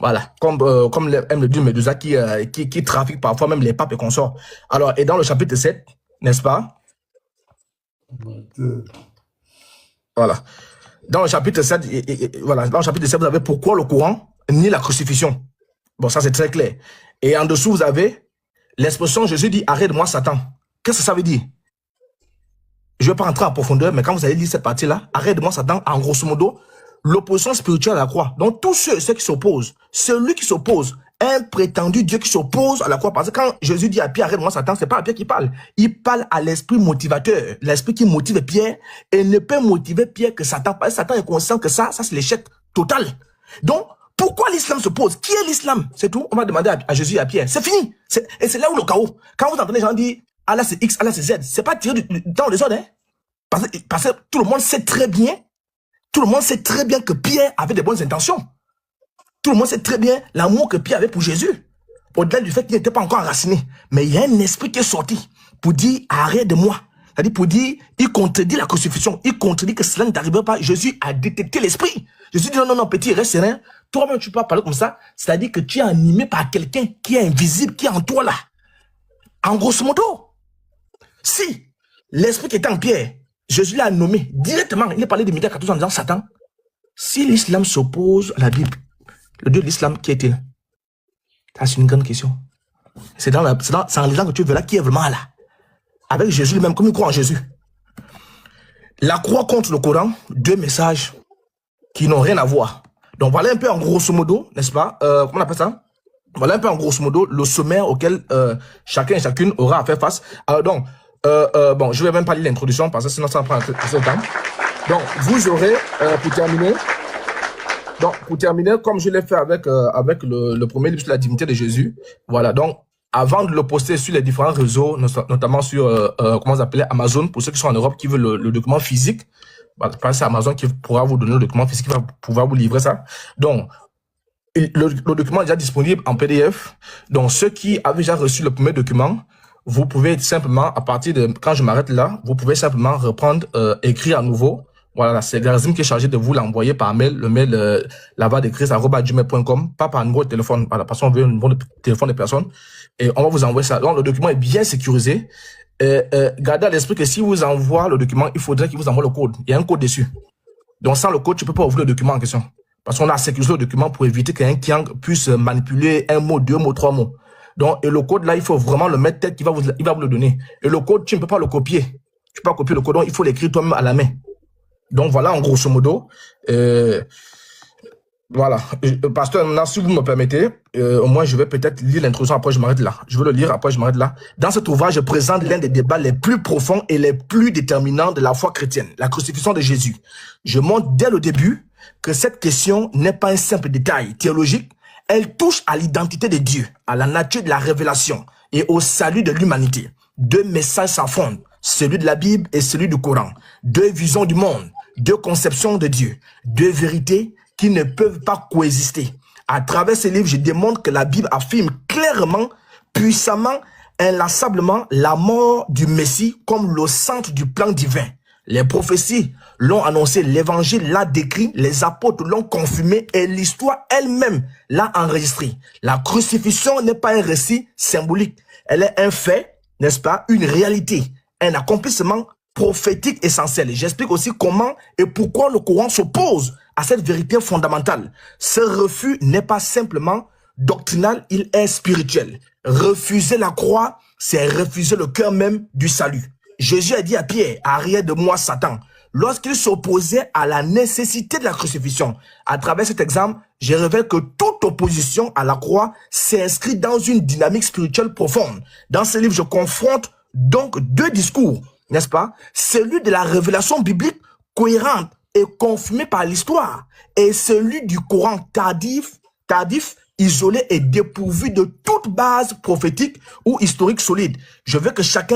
Voilà, comme aime le dire Medusa qui trafique parfois même les papes et consorts. Alors, et dans le chapitre 7, n'est-ce pas? Voilà. Dans le chapitre 7, voilà, dans le chapitre 7, vous avez pourquoi le Coran nie la crucifixion. Bon, ça c'est très clair. Et en dessous, vous avez l'expression Jésus dit arrête-moi Satan. Qu'est-ce que ça veut dire? Je ne vais pas rentrer en profondeur, mais quand vous allez lire cette partie-là, arrête-moi Satan, en grosso modo, l'opposition spirituelle à la croix. Donc tous ceux qui s'opposent, celui qui s'oppose, un prétendu Dieu qui s'oppose à la croix. Parce que quand Jésus dit à Pierre, arrête-moi Satan, c'est pas à Pierre qui parle. Il parle à l'esprit motivateur, l'esprit qui motive Pierre, et ne peut motiver Pierre que Satan. Parce que Satan est conscient que ça c'est l'échec total. Donc, pourquoi l'islam se pose? Qui est l'islam? C'est tout. On va demander à Jésus et à Pierre. C'est fini. Et c'est là où le chaos. Quand vous entendez les gens dire, Allah c'est X, Allah c'est Z, c'est pas tiré dans les ordres, hein? Parce que tout le monde sait très bien que Pierre avait des bonnes intentions. Tout le monde sait très bien l'amour que Pierre avait pour Jésus. Au-delà du fait qu'il n'était pas encore enraciné. Mais il y a un esprit qui est sorti pour dire arrête de moi. C'est-à-dire pour dire, il contredit la crucifixion. Il contredit que cela ne t'arriverait pas. Jésus a détecté l'esprit. Jésus dit non, petit, reste serein. Toi-même, tu peux pas parler comme ça. C'est-à-dire que tu es animé par quelqu'un qui est invisible, qui est en toi là. En grosso modo, si l'esprit qui était en Pierre, Jésus l'a nommé directement, il est parlé de Micah 14 en disant Satan, si l'islam s'oppose à la Bible, le Dieu de l'islam, qui est-il? Ça, c'est une grande question. C'est en lisant que tu verras qui est vraiment là. Avec Jésus lui-même, comme il croit en Jésus. La croix contre le Coran, deux messages qui n'ont rien à voir. Donc voilà un peu en grosso modo, n'est-ce pas? Comment on appelle ça? Voilà un peu en grosso modo le sommaire auquel chacun et chacune aura à faire face. Alors donc, bon, je vais même pas lire l'introduction parce que sinon ça va prendre un peu de temps. Donc, vous aurez, pour terminer, comme je l'ai fait avec le premier livre sur la divinité de Jésus, voilà, donc, avant de le poster sur les différents réseaux, notamment sur, comment ça s'appelle, Amazon, pour ceux qui sont en Europe, qui veulent le document physique, bah, c'est Amazon qui pourra vous donner le document physique, qui va pouvoir vous livrer ça. Donc, le document est déjà disponible en PDF. Donc, ceux qui avaient déjà reçu le premier document, vous pouvez simplement, à partir de, quand je m'arrête là, vous pouvez simplement reprendre, écrire à nouveau. Voilà, c'est Garazim qui est chargé de vous l'envoyer par mail, le mail lavadechrist@gmail.com, pas par numéro de téléphone, voilà, parce qu'on veut un numéro de téléphone de personne, et on va vous envoyer ça. Donc, le document est bien sécurisé. Gardez à l'esprit que si vous envoie le document, il faudrait qu'il vous envoie le code. Il y a un code dessus. Donc, sans le code, tu peux pas ouvrir le document en question. Parce qu'on a sécurisé le document pour éviter qu'un client puisse manipuler un mot, deux mots, trois mots. Donc, et le code là, il faut vraiment le mettre tel qu'il va vous le donner. Et le code, tu ne peux pas le copier. Tu peux pas copier le code, donc il faut l'écrire toi-même à la main. Donc voilà, en grosso modo. Voilà. Pasteur, maintenant, si vous me permettez, au moins je vais peut-être lire l'introduction, après je m'arrête là. Je veux le lire, après je m'arrête là. Dans cet ouvrage, je présente l'un des débats les plus profonds et les plus déterminants de la foi chrétienne, la crucifixion de Jésus. Je montre dès le début que cette question n'est pas un simple détail théologique, elle touche à l'identité de Dieu, à la nature de la révélation et au salut de l'humanité. Deux messages s'affrontent, celui de la Bible et celui du Coran. Deux visions du monde, deux conceptions de Dieu, deux vérités qui ne peuvent pas coexister. À travers ces livres, je démontre que la Bible affirme clairement, puissamment, inlassablement la mort du Messie comme le centre du plan divin. Les prophéties l'ont annoncé, l'évangile l'a décrit, les apôtres l'ont confirmé et l'histoire elle-même l'a enregistré. La crucifixion n'est pas un récit symbolique, elle est un fait, n'est-ce pas, une réalité, un accomplissement prophétique essentiel. J'explique aussi comment et pourquoi le Coran s'oppose à cette vérité fondamentale. Ce refus n'est pas simplement doctrinal, il est spirituel. Refuser la croix, c'est refuser le cœur même du salut. Jésus a dit à Pierre, arrête de moi Satan, lorsqu'il s'opposait à la nécessité de la crucifixion. À travers cet exemple, je révèle que toute opposition à la croix s'inscrit dans une dynamique spirituelle profonde. Dans ce livre, je confronte donc deux discours, n'est-ce pas? Celui de la révélation biblique cohérente et confirmée par l'histoire, et celui du Coran tardif, isolé et dépourvu de toute base prophétique ou historique solide. Je veux que chaque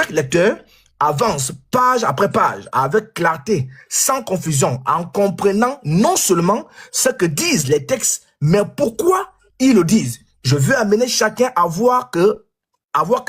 lecteur avance page après page avec clarté, sans confusion, en comprenant non seulement ce que disent les textes, mais pourquoi ils le disent. Je veux amener chacun à voir que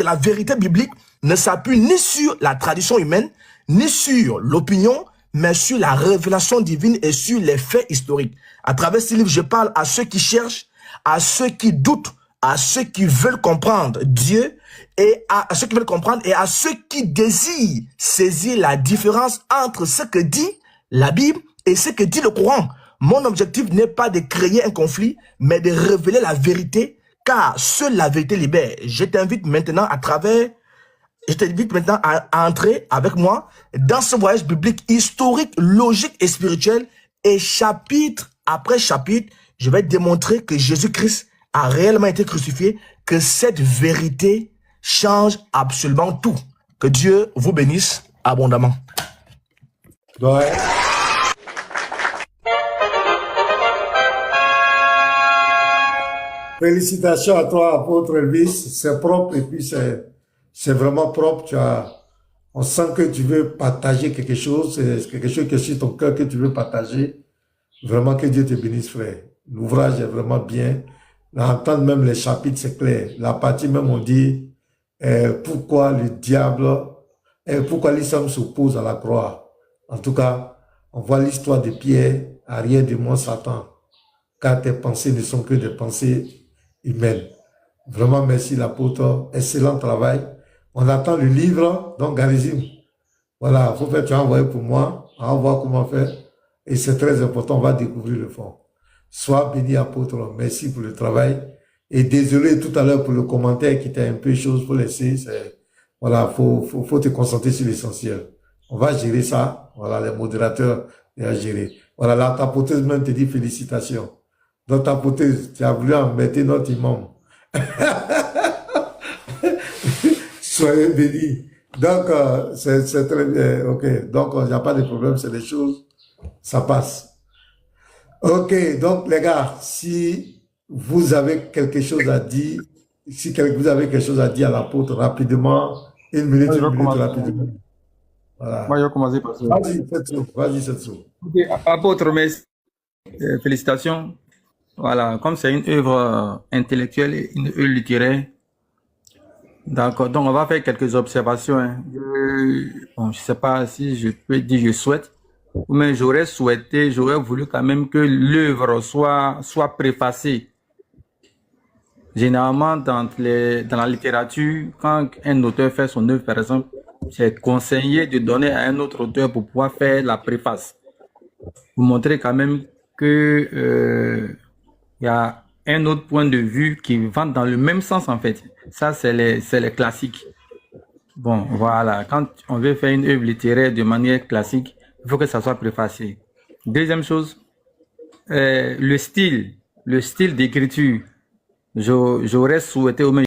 la vérité biblique ne s'appuie ni sur la tradition humaine, ni sur l'opinion, mais sur la révélation divine et sur les faits historiques. À travers ce livre, je parle à ceux qui cherchent, à ceux qui doutent, à ceux qui veulent comprendre Dieu, et à ceux qui veulent comprendre et à ceux qui désirent saisir la différence entre ce que dit la Bible et ce que dit le Coran. Mon objectif n'est pas de créer un conflit, mais de révéler la vérité, car seule la vérité libère. Je t'invite maintenant à entrer avec moi dans ce voyage biblique historique, logique et spirituel, et chapitre après chapitre, je vais démontrer que Jésus-Christ a réellement été crucifié, que cette vérité change absolument tout. Que Dieu vous bénisse abondamment. Ouais. Félicitations à toi, apôtre Elvis. C'est propre et puis c'est vraiment propre. On sent que tu veux partager quelque chose. C'est quelque chose qui est sur ton cœur que tu veux partager. Vraiment que Dieu te bénisse, frère. L'ouvrage est vraiment bien. Entendre même les chapitres, c'est clair. La partie même, on dit pourquoi le diable, pourquoi l'islam s'oppose à la croix. En tout cas, on voit l'histoire de Pierre, arrière de moi, Satan. Car tes pensées ne sont que des pensées humaines. Vraiment, merci l'apôtre. Excellent travail. On attend le livre, donc Garizim. Voilà, faut faire, tu as envoyé pour moi. On va voir comment faire. Et c'est très important, on va découvrir le fond. Sois béni, apôtre. Merci pour le travail. Et désolé tout à l'heure pour le commentaire qui était un peu chose pour laisser. Voilà, faut te concentrer sur l'essentiel. On va gérer ça. Voilà, les modérateurs vont gérer. Voilà, la tapoteuse même te dit félicitations. Donc, tapoteuse, tu as voulu embêter notre imam. Soyez bénis. Donc, c'est très bien. OK. Donc, il n'y a pas de problème, c'est des choses, ça passe. OK. Donc, les gars, si vous avez quelque chose à dire, si vous avez quelque chose à dire à l'apôtre rapidement, une minute rapidement. Voilà. Moi, je vais commencer par ça. Vas-y, Setsu. Ok, apôtre, merci. Félicitations. Voilà, comme c'est une œuvre intellectuelle et une œuvre littéraire, d'accord, donc on va faire quelques observations. Hein. Je sais pas si je peux dire je souhaite, mais j'aurais voulu quand même que l'œuvre soit préfacée. Généralement, dans la littérature, quand un auteur fait son œuvre, par exemple, c'est conseillé de donner à un autre auteur pour pouvoir faire la préface. Vous montrez quand même que il y a un autre point de vue qui va dans le même sens en fait. Ça, c'est les classiques. Bon, voilà. Quand on veut faire une œuvre littéraire de manière classique, il faut que ça soit préfacé. Deuxième chose, le style d'écriture. J'aurais souhaité au moins